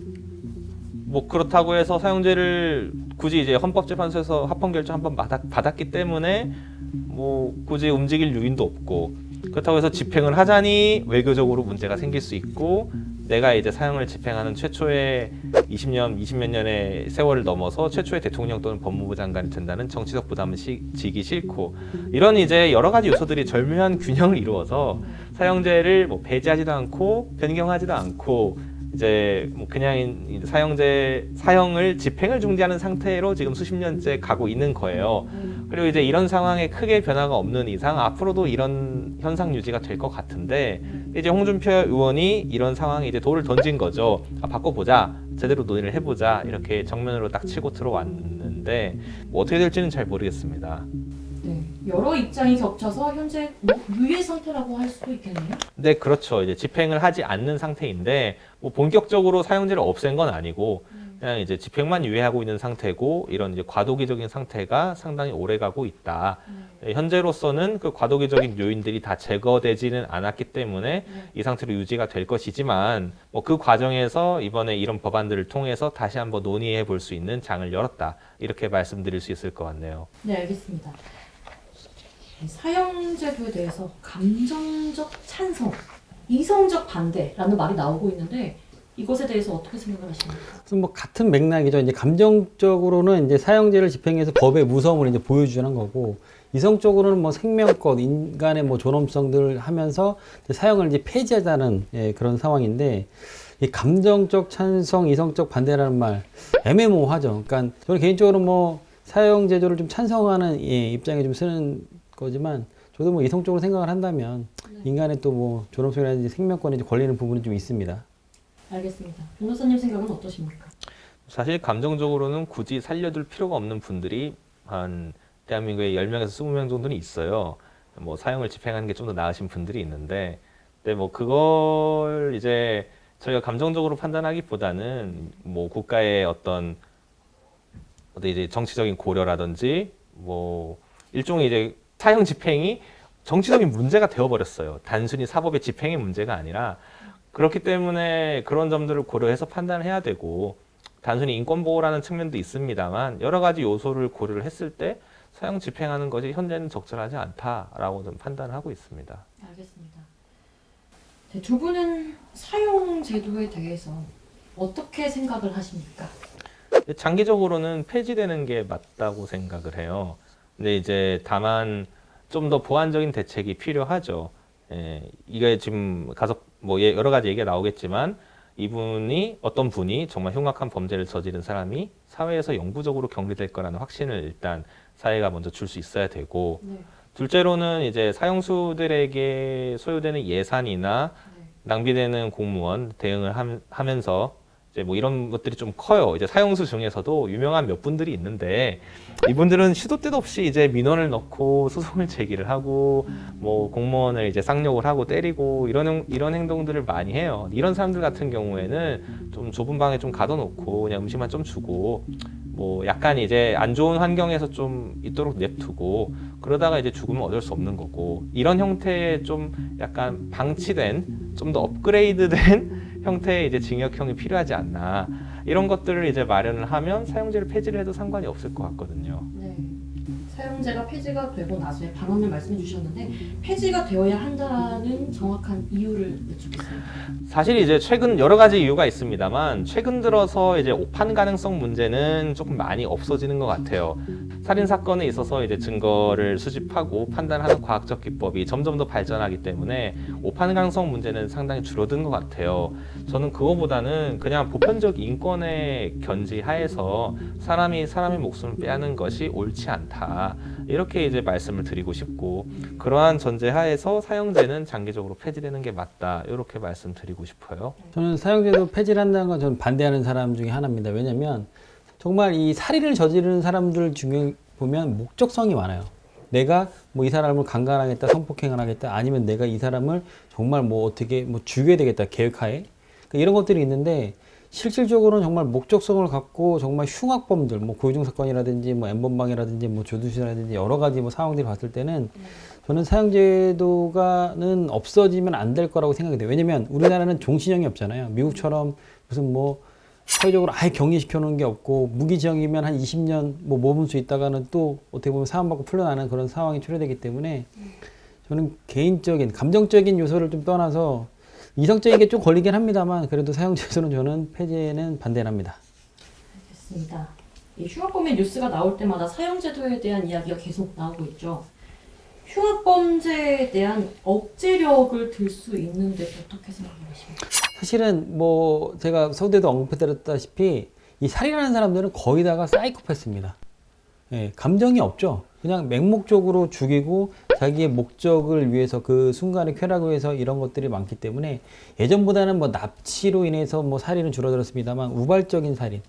뭐 그렇다고 해서 사형제를 굳이 이제 헌법재판소에서 합헌 결정 한번 받았기 때문에 뭐 굳이 움직일 요인도 없고, 그렇다고 해서 집행을 하자니 외교적으로 문제가 생길 수 있고, 내가 이제 사형을 집행하는 최초의 20몇 년의 세월을 넘어서 최초의 대통령 또는 법무부 장관이 된다는 정치적 부담을 지기 싫고, 이런 이제 여러 가지 요소들이 절묘한 균형을 이루어서 사형제를 뭐 배제하지도 않고 변경하지도 않고, 이제 뭐 그냥 사형을 집행을 중지하는 상태로 지금 수십 년째 가고 있는 거예요. 그리고 이제 이런 상황에 크게 변화가 없는 이상 앞으로도 이런 현상 유지가 될 것 같은데 이제 홍준표 의원이 이런 상황에 이제 돌을 던진 거죠. 바꿔보자, 제대로 논의를 해보자 이렇게 정면으로 딱 치고 들어왔는데 뭐 어떻게 될지는 잘 모르겠습니다. 네, 여러 입장이 겹쳐서 현재 뭐 유예 상태라고 할 수도 있겠네요. 네, 그렇죠. 이제 집행을 하지 않는 상태인데 뭐 본격적으로 사형제를 없앤 건 아니고 그냥 이제 집행만 유예하고 있는 상태고 이런 이제 과도기적인 상태가 상당히 오래가고 있다. 현재로서는 그 과도기적인 요인들이 다 제거되지는 않았기 때문에 이 상태로 유지가 될 것이지만 뭐 그 과정에서 이번에 이런 법안들을 통해서 다시 한번 논의해 볼 수 있는 장을 열었다. 이렇게 말씀드릴 수 있을 것 같네요. 네, 알겠습니다. 사형제도에 대해서 감정적 찬성, 이성적 반대라는 말이 나오고 있는데 이것에 대해서 어떻게 생각을 하십니까? 그래서 뭐 같은 맥락이죠. 이제 감정적으로는 이제 사형제를 집행해서 법의 무서움을 이제 보여주는 거고, 이성적으로는 뭐 생명권, 인간의 뭐 존엄성들을 하면서 이제 사형을 이제 폐지하자는 그런 상황인데, 이 감정적 찬성, 이성적 반대라는 말 애매모호하죠. 그러니까 저는 개인적으로 뭐 사형 제도를 좀 찬성하는 입장에 좀 쓰는 거지만, 저도 뭐 이성적으로 생각을 한다면 인간의 또 뭐 존엄성이라든지 생명권에 걸리는 부분이 좀 있습니다. 알겠습니다. 변호사님 생각은 어떠십니까? 사실 감정적으로는 굳이 살려둘 필요가 없는 분들이 한 대한민국에 10명에서 20명 정도는 있어요. 뭐 사형을 집행하는 게 좀 더 나으신 분들이 있는데, 근데 뭐 그걸 이제 저희가 감정적으로 판단하기보다는 뭐 국가의 어떤 이제 정치적인 고려라든지 뭐 일종의 이제 사형 집행이 정치적인 문제가 되어버렸어요. 단순히 사법의 집행의 문제가 아니라. 그렇기 때문에 그런 점들을 고려해서 판단을 해야 되고, 단순히 인권보호라는 측면도 있습니다만 여러 가지 요소를 고려를 했을 때 사형 집행하는 것이 현재는 적절하지 않다라고 좀 판단을 하고 있습니다. 알겠습니다. 네, 두 분은 사형 제도에 대해서 어떻게 생각을 하십니까? 장기적으로는 폐지되는 게 맞다고 생각을 해요. 근데 이제 다만 좀 더 보완적인 대책이 필요하죠. 이게 지금 뭐 여러 가지 얘기가 나오겠지만 어떤 분이 정말 흉악한 범죄를 저지른 사람이 사회에서 영구적으로 격리될 거라는 확신을 일단 사회가 먼저 줄 수 있어야 되고, 네. 둘째로는 이제 사형수들에게 소요되는 예산이나 낭비되는 공무원 대응을 하면서 이제 뭐 이런 것들이 좀 커요. 이제 사형수 중에서도 유명한 몇 분들이 있는데 이분들은 시도 때도 없이 이제 민원을 넣고 소송을 제기를 하고 뭐 공무원을 이제 쌍욕을 하고 때리고 이런 행동들을 많이 해요. 이런 사람들 같은 경우에는 좀 좁은 방에 좀 가둬놓고 그냥 음식만 좀 주고 뭐 약간 이제 안 좋은 환경에서 좀 있도록 냅두고 그러다가 이제 죽으면 어쩔 수 없는 거고, 이런 형태의 좀 약간 방치된 좀 더 업그레이드된 형태의 이제 징역형이 필요하지 않나, 이런 것들을 이제 마련을 하면 사형제를 폐지를 해도 상관이 없을 것 같거든요. 네. 사형제가 폐지가 되고 나서의 방안을 말씀해 주셨는데 폐지가 되어야 한다는 정확한 이유를 여쭙겠습니다. 사실 이제 최근 여러 가지 이유가 있습니다만 최근 들어서 이제 오판 가능성 문제는 조금 많이 없어지는 것 같아요. 살인 사건에 있어서 이제 증거를 수집하고 판단하는 과학적 기법이 점점 더 발전하기 때문에 오판 가능성 문제는 상당히 줄어든 것 같아요. 저는 그거보다는 그냥 보편적 인권의 견지 하에서 사람이 사람의 목숨을 빼앗는 것이 옳지 않다, 이렇게 이제 말씀을 드리고 싶고, 그러한 전제 하에서 사형제는 장기적으로 폐지되는 게 맞다, 이렇게 말씀드리고 싶어요. 저는 사형제도 폐지를 한다는 건 저는 반대하는 사람 중에 하나입니다. 왜냐면 정말 이 살인을 저지르는 사람들 중에 보면 목적성이 많아요. 내가 뭐 이 사람을 강간하겠다, 성폭행을 하겠다, 아니면 내가 이 사람을 정말 뭐 어떻게 뭐 죽여야 되겠다 계획하에, 그러니까 이런 것들이 있는데, 실질적으로는 정말 목적성을 갖고 정말 흉악범들, 뭐 고유중 사건이라든지 뭐 엠번방이라든지 뭐 조두시라든지 여러 가지 뭐 상황들이 봤을 때는 저는 사형제도가는 없어지면 안 될 거라고 생각이 돼요. 왜냐면 우리나라는 종신형이 없잖아요. 미국처럼 무슨 뭐 사회적으로 아예 격리시켜 놓은 게 없고, 무기징역이면 한 20년 뭐 머문 수 있다가는 또 어떻게 보면 사함받고 풀려나는 그런 상황이 초래되기 때문에 저는 개인적인 감정적인 요소를 좀 떠나서 이성적인 게 좀 걸리긴 합니다만 그래도 사형제도는 저는 폐지에는 반대를 합니다. 알겠습니다. 이 흉악범의 뉴스가 나올 때마다 사형제도에 대한 이야기가 계속 나오고 있죠. 흉악범죄에 대한 억제력을 들 수 있는데 어떻게 생각하십니까? 사실은 뭐 제가 서두에도 언급해드렸다시피 이 살인하는 사람들은 거의 다가 사이코패스입니다. 예, 감정이 없죠. 그냥 맹목적으로 죽이고 자기의 목적을 위해서 그 순간의 쾌락을 위해서 이런 것들이 많기 때문에 예전보다는 뭐 납치로 인해서 뭐 살인은 줄어들었습니다만 우발적인 살인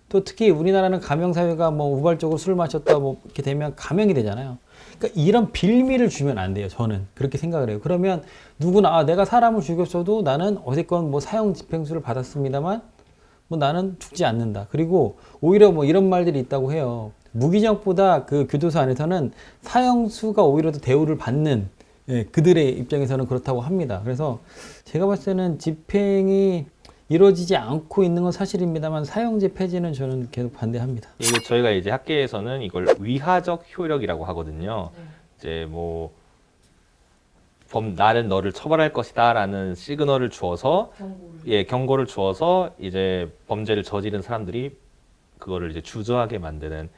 또 특히 우리나라는 가명사회가 뭐 우발적으로 술을 마셨다 뭐 이렇게 되면 감형이 되잖아요. 그러니까 이런 빌미를 주면 안 돼요. 저는 그렇게 생각을 해요. 그러면 누구나 내가 사람을 죽였어도 나는 어쨌건 뭐 사형 집행수를 받았습니다만 뭐 나는 죽지 않는다. 그리고 오히려 뭐 이런 말들이 있다고 해요. 무기징역보다 그 교도소 안에서는 사형수가 오히려 더 대우를 받는 그들의 입장에서는 그렇다고 합니다. 그래서 제가 봤을 때는 집행이 이루어지지 않고 있는 건 사실입니다만 사형제 폐지는 저는 계속 반대합니다. 이게 저희가 이제 학계에서는 이걸 위화적 효력이라고 하거든요. 이제 뭐 나는 너를 처벌할 것이다라는 시그널을 주어서 경고를 주어서 이제 범죄를 저지른 사람들이 그거를 이제 주저하게 만드는.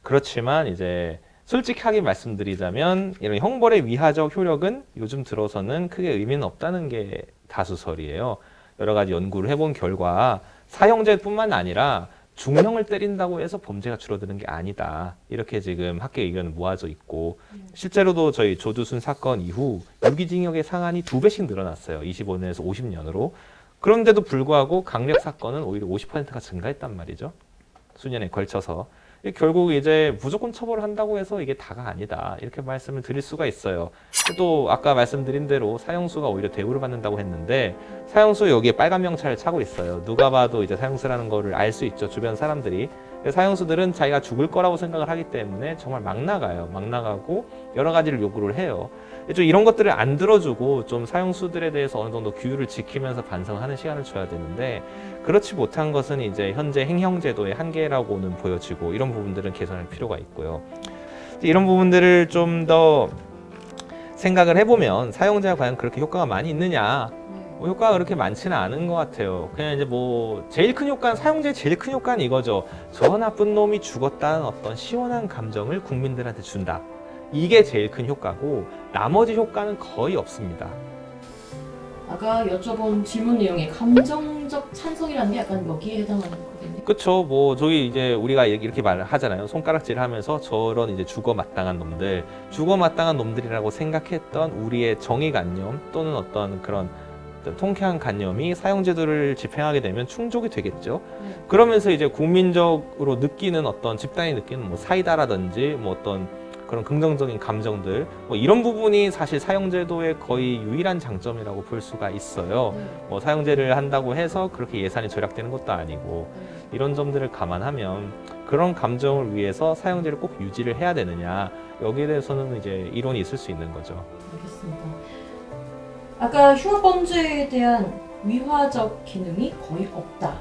그렇지만 이제 솔직하게 말씀드리자면 이런 형벌의 위화적 효력은 요즘 들어서는 크게 의미는 없다는 게 다수설이에요. 여러 가지 연구를 해본 결과 사형제뿐만 아니라 중형을 때린다고 해서 범죄가 줄어드는 게 아니다. 이렇게 지금 학계 의견은 모아져 있고 실제로도 저희 조두순 사건 이후 유기징역의 상한이 2배씩 늘어났어요. 25년에서 50년으로. 그런데도 불구하고 강력 사건은 오히려 50%가 증가했단 말이죠. 수년에 걸쳐서. 결국 이제 무조건 처벌을 한다고 해서 이게 다가 아니다. 이렇게 말씀을 드릴 수가 있어요. 또 아까 말씀드린 대로 사형수가 오히려 대우를 받는다고 했는데 사형수 여기에 빨간 명찰을 차고 있어요. 누가 봐도 이제 사형수라는 거를 알 수 있죠. 주변 사람들이. 사형수들은 자기가 죽을 거라고 생각을 하기 때문에 정말 막 나가요. 막 나가고 여러 가지를 요구를 해요. 좀 이런 것들을 안 들어주고 좀 사형수들에 대해서 어느 정도 규율을 지키면서 반성을 하는 시간을 줘야 되는데 그렇지 못한 것은 이제 현재 행형제도의 한계라고는 보여지고 이런 부분들은 개선할 필요가 있고요. 이런 부분들을 좀 더 생각을 해보면 사형제가 과연 그렇게 효과가 많이 있느냐? 뭐 효과가 그렇게 많지는 않은 것 같아요. 그냥 이제 뭐 제일 큰 효과는 사형제의 제일 큰 효과는 이거죠. 저 나쁜 놈이 죽었다는 어떤 시원한 감정을 국민들한테 준다. 이게 제일 큰 효과고 나머지 효과는 거의 없습니다. 아까 여쭤본 질문 내용의 감정적 찬성이라는 게 약간 여기에 해당하는 거겠네요. 그렇죠. 뭐 저희 이제 우리가 이렇게 말을 하잖아요. 손가락질을 하면서 저런 이제 죽어 마땅한 놈들, 죽어 마땅한 놈들이라고 생각했던 우리의 정의관념 또는 어떤 그런 통쾌한 관념이 사형제도를 집행하게 되면 충족이 되겠죠. 그러면서 이제 국민적으로 느끼는 어떤 집단이 느끼는 뭐 사이다라든지 뭐 어떤 그런 긍정적인 감정들 뭐 이런 부분이 사실 사형제도의 거의 유일한 장점이라고 볼 수가 있어요. 뭐 사형제를 한다고 해서 그렇게 예산이 절약되는 것도 아니고 이런 점들을 감안하면 그런 감정을 위해서 사형제를 꼭 유지를 해야 되느냐 여기에 대해서는 이제 이론이 있을 수 있는 거죠. 알겠습니다. 아까 흉악범죄에 대한 위화적 기능이 거의 없다.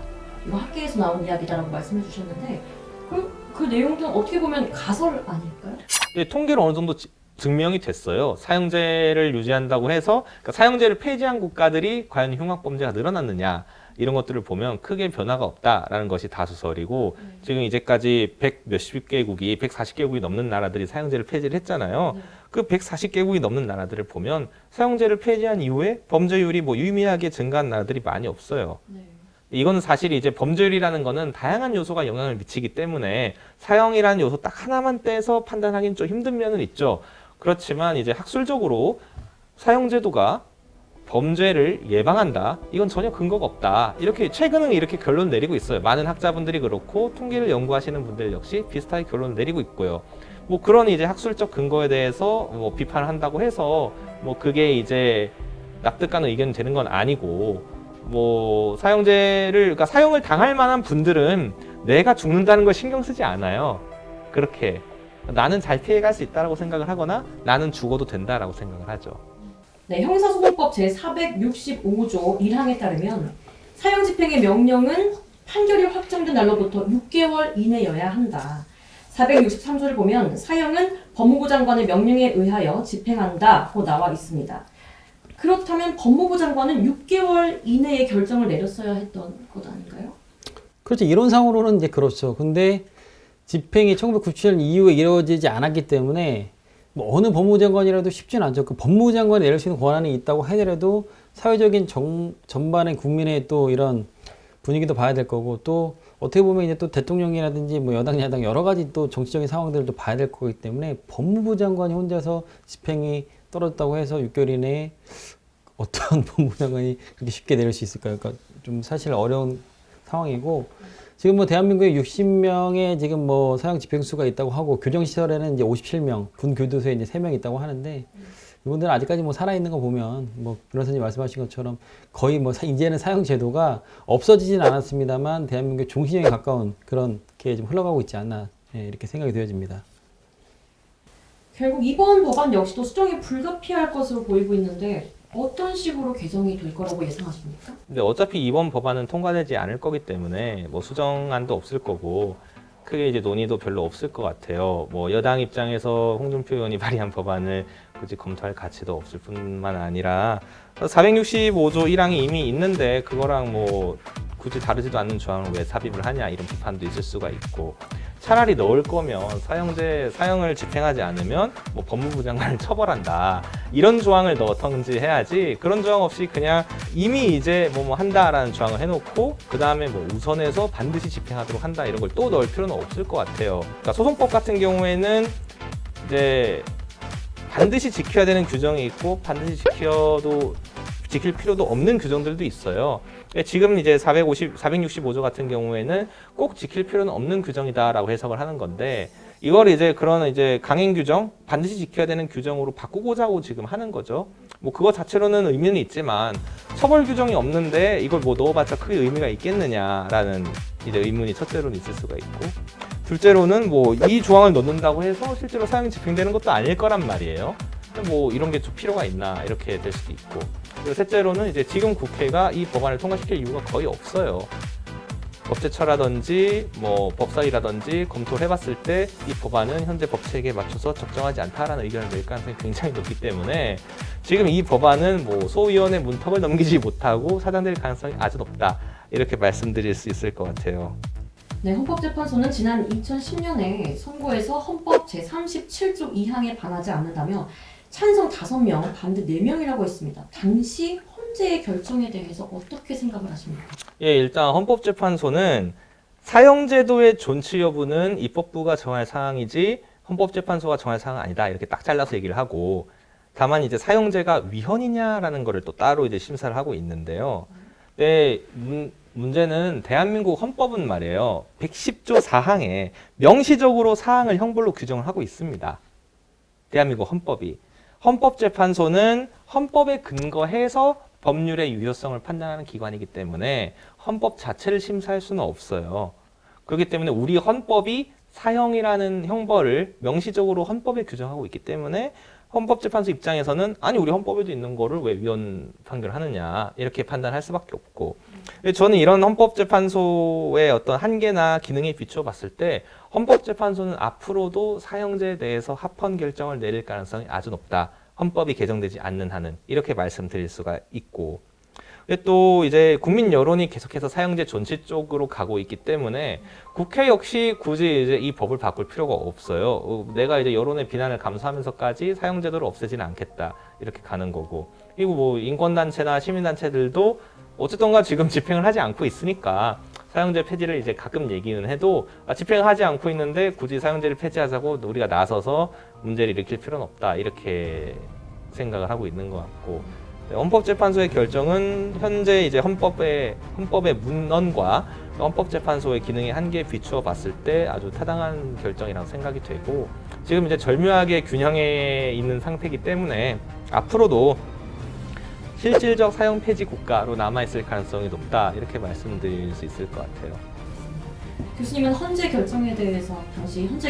이거 학계에서 나온 이야기다라고 말씀해 주셨는데 그럼 그 내용도 어떻게 보면 가설 아닐까요? 통계로 어느 정도 증명이 됐어요. 사형제를 유지한다고 해서 그러니까 사형제를 폐지한 국가들이 과연 흉악범죄가 늘어났느냐 이런 것들을 보면 크게 변화가 없다라는 것이 다수설이고 지금 이제까지 100 몇십 개국이 140개국이 넘는 나라들이 사형제를 폐지를 했잖아요. 그 140개국이 넘는 나라들을 보면 사형제를 폐지한 이후에 범죄율이 뭐 유의미하게 증가한 나라들이 많이 없어요. 이거는 사실 이제 범죄율이라는 거는 다양한 요소가 영향을 미치기 때문에 사형이라는 요소 딱 하나만 떼서 판단하기는 좀 힘든 면은 있죠. 그렇지만 이제 학술적으로 사형제도가 범죄를 예방한다. 이건 전혀 근거가 없다. 이렇게 최근은 이렇게 결론 내리고 있어요. 많은 학자분들이 그렇고 통계를 연구하시는 분들 역시 비슷하게 결론을 내리고 있고요. 뭐 그런 이제 학술적 근거에 대해서 뭐 비판을 한다고 해서 뭐 그게 이제 납득가는 의견이 되는 건 아니고 뭐 그러니까 사형을 당할 만한 분들은 내가 죽는다는 걸 신경 쓰지 않아요. 그렇게 나는 잘 피해갈 수 있다라고 생각을 하거나 나는 죽어도 된다라고 생각을 하죠. 네, 형사소송법 제465조 1항에 따르면 사형 집행의 명령은 판결이 확정된 날로부터 6개월 이내여야 한다. 463조를 보면 사형은 법무부 장관의 명령에 의하여 집행한다고 나와 있습니다. 그렇다면 법무부 장관은 6개월 이내에 결정을 내렸어야 했던 것 아닌가요? 그렇죠. 이론상으로는 이제 그렇죠. 근데 집행이 1997년 이후에 이루어지지 않았기 때문에 뭐 어느 법무부 장관이라도 쉽지는 않죠. 그 법무부 장관이 내릴 수 있는 권한이 있다고 하더라도 사회적인 전반의 국민의 또 이런 분위기도 봐야 될 거고 또 어떻게 보면 이제 또 대통령이라든지 뭐 여당, 야당 여러 가지 또 정치적인 상황들을 또 봐야 될 거기 때문에 법무부 장관이 혼자서 집행이 떨어졌다고 해서 6개월 이내에 어떤 법무부 장관이 그렇게 쉽게 내릴 수 있을까요? 그러니까 좀 사실 어려운 상황이고 지금 뭐 대한민국에 60명의 지금 뭐 사형 집행수가 있다고 하고 교정시설에는 이제 57명, 군 교도소에 이제 3명 있다고 하는데 이분들은 아직까지 뭐 살아있는 거 보면 뭐 변호사님 말씀하신 것처럼 거의 뭐 이제는 사형 제도가 없어지진 않았습니다만 대한민국의 종신형에 가까운 그런 게 좀 흘러가고 있지 않나 이렇게 생각이 되어집니다. 결국 이번 법안 역시도 수정이 불가피할 것으로 보이고 있는데 어떤 식으로 개정이 될 거라고 예상하십니까? 근데 어차피 이번 법안은 통과되지 않을 거기 때문에 뭐 수정안도 없을 거고 크게 이제 논의도 별로 없을 것 같아요. 뭐 여당 입장에서 홍준표 의원이 발의한 법안을 굳이 검토할 가치도 없을 뿐만 아니라 465조 1항이 이미 있는데 그거랑 뭐 굳이 다르지도 않는 조항을 왜 삽입을 하냐 이런 비판도 있을 수가 있고 차라리 넣을 거면 사형을 집행하지 않으면 뭐 법무부 장관을 처벌한다 이런 조항을 넣던지 해야지 그런 조항 없이 그냥 이미 이제 뭐 한다라는 조항을 해놓고 그 다음에 뭐 우선해서 반드시 집행하도록 한다 이런 걸 또 넣을 필요는 없을 것 같아요. 그러니까 소송법 같은 경우에는 이제 반드시 지켜야 되는 규정이 있고 반드시 지킬 필요도 없는 규정들도 있어요. 지금 이제 465조 같은 경우에는 꼭 지킬 필요는 없는 규정이다라고 해석을 하는 건데 이걸 이제 그런 이제 강행 규정, 반드시 지켜야 되는 규정으로 바꾸고자 하고 지금 하는 거죠. 뭐 그거 자체로는 의미는 있지만 처벌 규정이 없는데 이걸 뭐 넣어봤자 크게 의미가 있겠느냐라는 이제 의문이 첫째로는 있을 수가 있고 둘째로는 뭐 이 조항을 넣는다고 해서 실제로 사형이 집행되는 것도 아닐 거란 말이에요. 뭐 이런 게 좀 필요가 있나 이렇게 될 수도 있고 그리고 셋째로는 이제 지금 국회가 이 법안을 통과시킬 이유가 거의 없어요. 법제처라든지 뭐 법사위라든지 검토를 해봤을 때 이 법안은 현재 법체계에 맞춰서 적정하지 않다라는 의견을 낼 가능성이 굉장히 높기 때문에 지금 이 법안은 뭐 소위원회 문턱을 넘기지 못하고 사장될 가능성이 아주 높다 이렇게 말씀드릴 수 있을 것 같아요. 네, 헌법재판소는 지난 2010년에 선고에서 헌법 제37조 2항에 반하지 않는다며 찬성 5명, 반대 4명이라고 했습니다. 당시 헌재의 결정에 대해서 어떻게 생각을 하십니까? 예, 일단 헌법재판소는 사형제도의 존치 여부는 입법부가 정할 사항이지 헌법재판소가 정할 사항은 아니다 이렇게 딱 잘라서 얘기를 하고 다만 이제 사형제가 위헌이냐라는 거를 또 따로 이제 심사를 하고 있는데요. 네, 문제는 대한민국 헌법은 말이에요. 110조 4항에 명시적으로 사항을 형벌로 규정을 하고 있습니다. 대한민국 헌법이. 헌법재판소는 헌법에 근거해서 법률의 유효성을 판단하는 기관이기 때문에 헌법 자체를 심사할 수는 없어요. 그렇기 때문에 우리 헌법이 사형이라는 형벌을 명시적으로 헌법에 규정하고 있기 때문에 헌법재판소 입장에서는 아니 우리 헌법에도 있는 거를 왜 위헌 판결하느냐 이렇게 판단할 수밖에 없고 저는 이런 헌법재판소의 어떤 한계나 기능에 비추어 봤을 때 헌법재판소는 앞으로도 사형제에 대해서 합헌 결정을 내릴 가능성이 아주 높다. 헌법이 개정되지 않는 한은 이렇게 말씀드릴 수가 있고 또 이제 국민 여론이 계속해서 사형제 존치 쪽으로 가고 있기 때문에 국회 역시 굳이 이제 이 법을 바꿀 필요가 없어요. 내가 이제 여론의 비난을 감수하면서까지 사형제도를 없애지는 않겠다 이렇게 가는 거고 그리고 뭐 인권단체나 시민단체들도 어쨌든가 지금 집행을 하지 않고 있으니까 사형제 폐지를 이제 가끔 얘기는 해도 집행을 하지 않고 있는데 굳이 사형제를 폐지하자고 우리가 나서서 문제를 일으킬 필요는 없다 이렇게 생각을 하고 있는 것 같고 헌법재판소의 결정은 현재 이제 헌법의 문헌과 헌법재판소의 기능의 한계에 비추어 봤을 때 아주 타당한 결정이라고 생각이 되고 지금 이제 절묘하게 균형에 있는 상태이기 때문에 앞으로도 실질적 사형 폐지 국가로 남아있을 가능성이 높다 이렇게 말씀드릴 수 있을 것 같아요. 교수님은 당시 헌재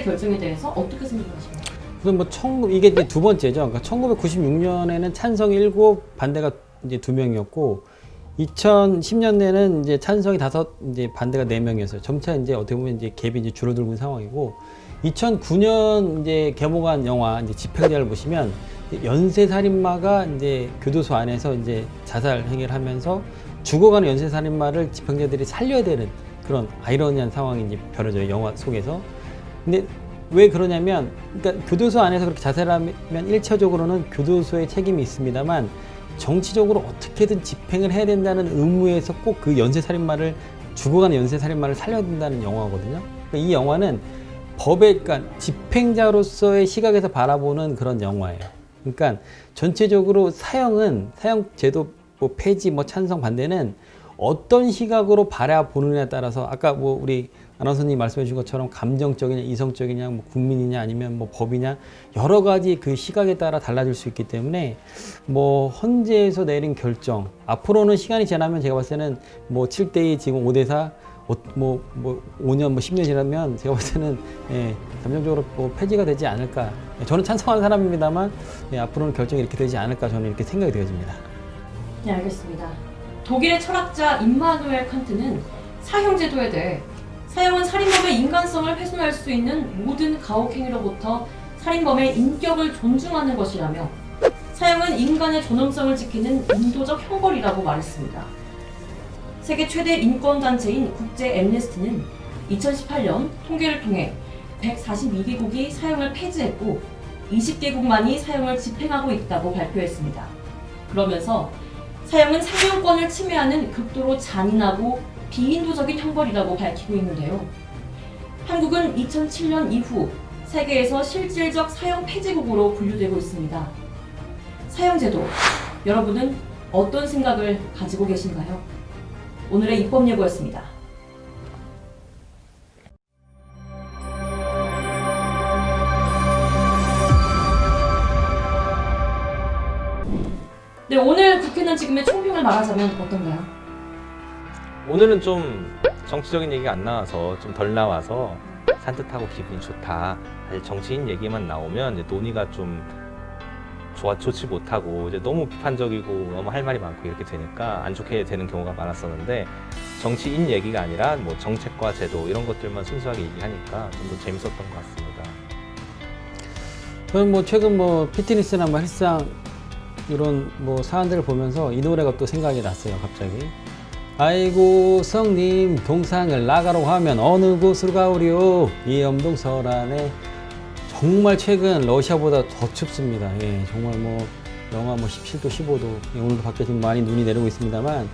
결정에 대해서 어떻게 생각하십니까? 우선 뭐 이게 이제 두 번째죠. 그러니까 1996년에는 찬성이 7, 반대가 이제 2명이었고 2010년에는 이제 찬성이 5, 이제 반대가 4명이었어요. 점차 이제 어떻게 보면 이제 갭이 이제 줄어들고 있는 상황이고 2009년 이제 개봉한 영화 이제 집행자를 보시면 연쇄살인마가 이제 교도소 안에서 이제 자살 행위를 하면서 죽어가는 연쇄살인마를 집행자들이 살려야 되는 그런 아이러니한 상황이 이제 벌어져요. 영화 속에서. 근데 왜 그러냐면, 그러니까 교도소 안에서 그렇게 자살하면 1차적으로는 교도소의 책임이 있습니다만 정치적으로 어떻게든 집행을 해야 된다는 의무에서 꼭 그 연쇄살인마를 죽어가는 연쇄살인마를 살려야 된다는 영화거든요. 그러니까 이 영화는 법의, 그러니까 집행자로서의 시각에서 바라보는 그런 영화예요. 그러니까 전체적으로 사형 제도 뭐 폐지, 뭐 찬성, 반대는 어떤 시각으로 바라보느냐에 따라서 아까 뭐 우리 아나운서님 말씀해 주신 것처럼 감정적이냐, 이성적이냐, 뭐 국민이냐, 아니면 뭐 법이냐, 여러 가지 그 시각에 따라 달라질 수 있기 때문에 뭐 헌재에서 내린 결정, 앞으로는 시간이 지나면 제가 봤을 때는 뭐 7대2 지금 5대4 뭐 5년, 뭐 10년 지나면 제가 봤을 때는 감정적으로 뭐 폐지가 되지 않을까. 저는 찬성하는 사람입니다만 앞으로는 결정이 이렇게 되지 않을까 저는 이렇게 생각이 되어집니다. 네, 알겠습니다. 독일의 철학자 임마누엘 칸트는 사형제도에 대해 사형은 살인범의 인간성을 훼손할 수 있는 모든 가혹행위로부터 살인범의 인격을 존중하는 것이라며 사형은 인간의 존엄성을 지키는 인도적 형벌이라고 말했습니다. 세계 최대 인권단체인 국제 엠네스티는 2018년 통계를 통해 142개국이 사형을 폐지했고 20개국만이 사형을 집행하고 있다고 발표했습니다. 그러면서 사형은 생명권을 침해하는 극도로 잔인하고 비인도적인 형벌이라고 밝히고 있는데요. 한국은 2007년 이후 세계에서 실질적 사형 폐지국으로 분류되고 있습니다. 사형제도, 여러분은 어떤 생각을 가지고 계신가요? 오늘의 입법예고였습니다. 네, 오늘 국회는 지금의 총평을 말하자면 어떤가요? 오늘은 좀 정치적인 얘기가 안 나와서 좀 덜 나와서 산뜻하고 기분이 좋다. 사실 정치인 얘기만 나오면 이제 논의가 좀 좋지 못하고 이제 너무 비판적이고 너무 할 말이 많고 이렇게 되니까 안 좋게 되는 경우가 많았었는데 정치인 얘기가 아니라 뭐 정책과 제도 이런 것들만 순수하게 얘기하니까 좀 더 재밌었던 것 같습니다. 저는 뭐 최근 뭐 피트니스나 뭐 헬스장 이런 뭐 사안들을 보면서 이 노래가 또 생각이 났어요, 갑자기. 아이고 성님 동상을 나가라고 하면 어느 곳으로 가오리오. 이 엄동설안에 정말 최근 러시아보다 더 춥습니다. 예, 정말 뭐 영하 뭐 17도, 15도. 예, 오늘도 밖에 지금 많이 눈이 내리고 있습니다만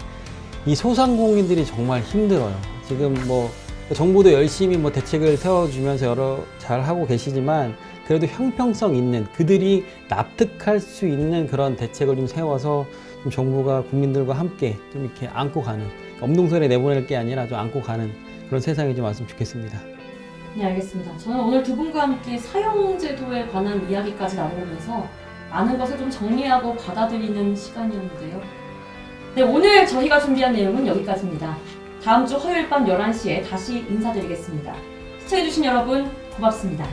이 소상공인들이 정말 힘들어요. 지금 뭐 정부도 열심히 뭐 대책을 세워주면서 여러 잘 하고 계시지만 그래도 형평성 있는 그들이 납득할 수 있는 그런 대책을 좀 세워서 좀 정부가 국민들과 함께 좀 이렇게 안고 가는 엄동설에 내보낼 게 아니라 좀 안고 가는 그런 세상이 좀 왔으면 좋겠습니다. 네, 알겠습니다. 저는 오늘 두 분과 함께 사형제도에 관한 이야기까지 나눠보면서 많은 것을 좀 정리하고 받아들이는 시간이었는데요. 네, 오늘 저희가 준비한 내용은 여기까지입니다. 다음 주 화요일 밤 11시에 다시 인사드리겠습니다. 시청해주신 여러분 고맙습니다.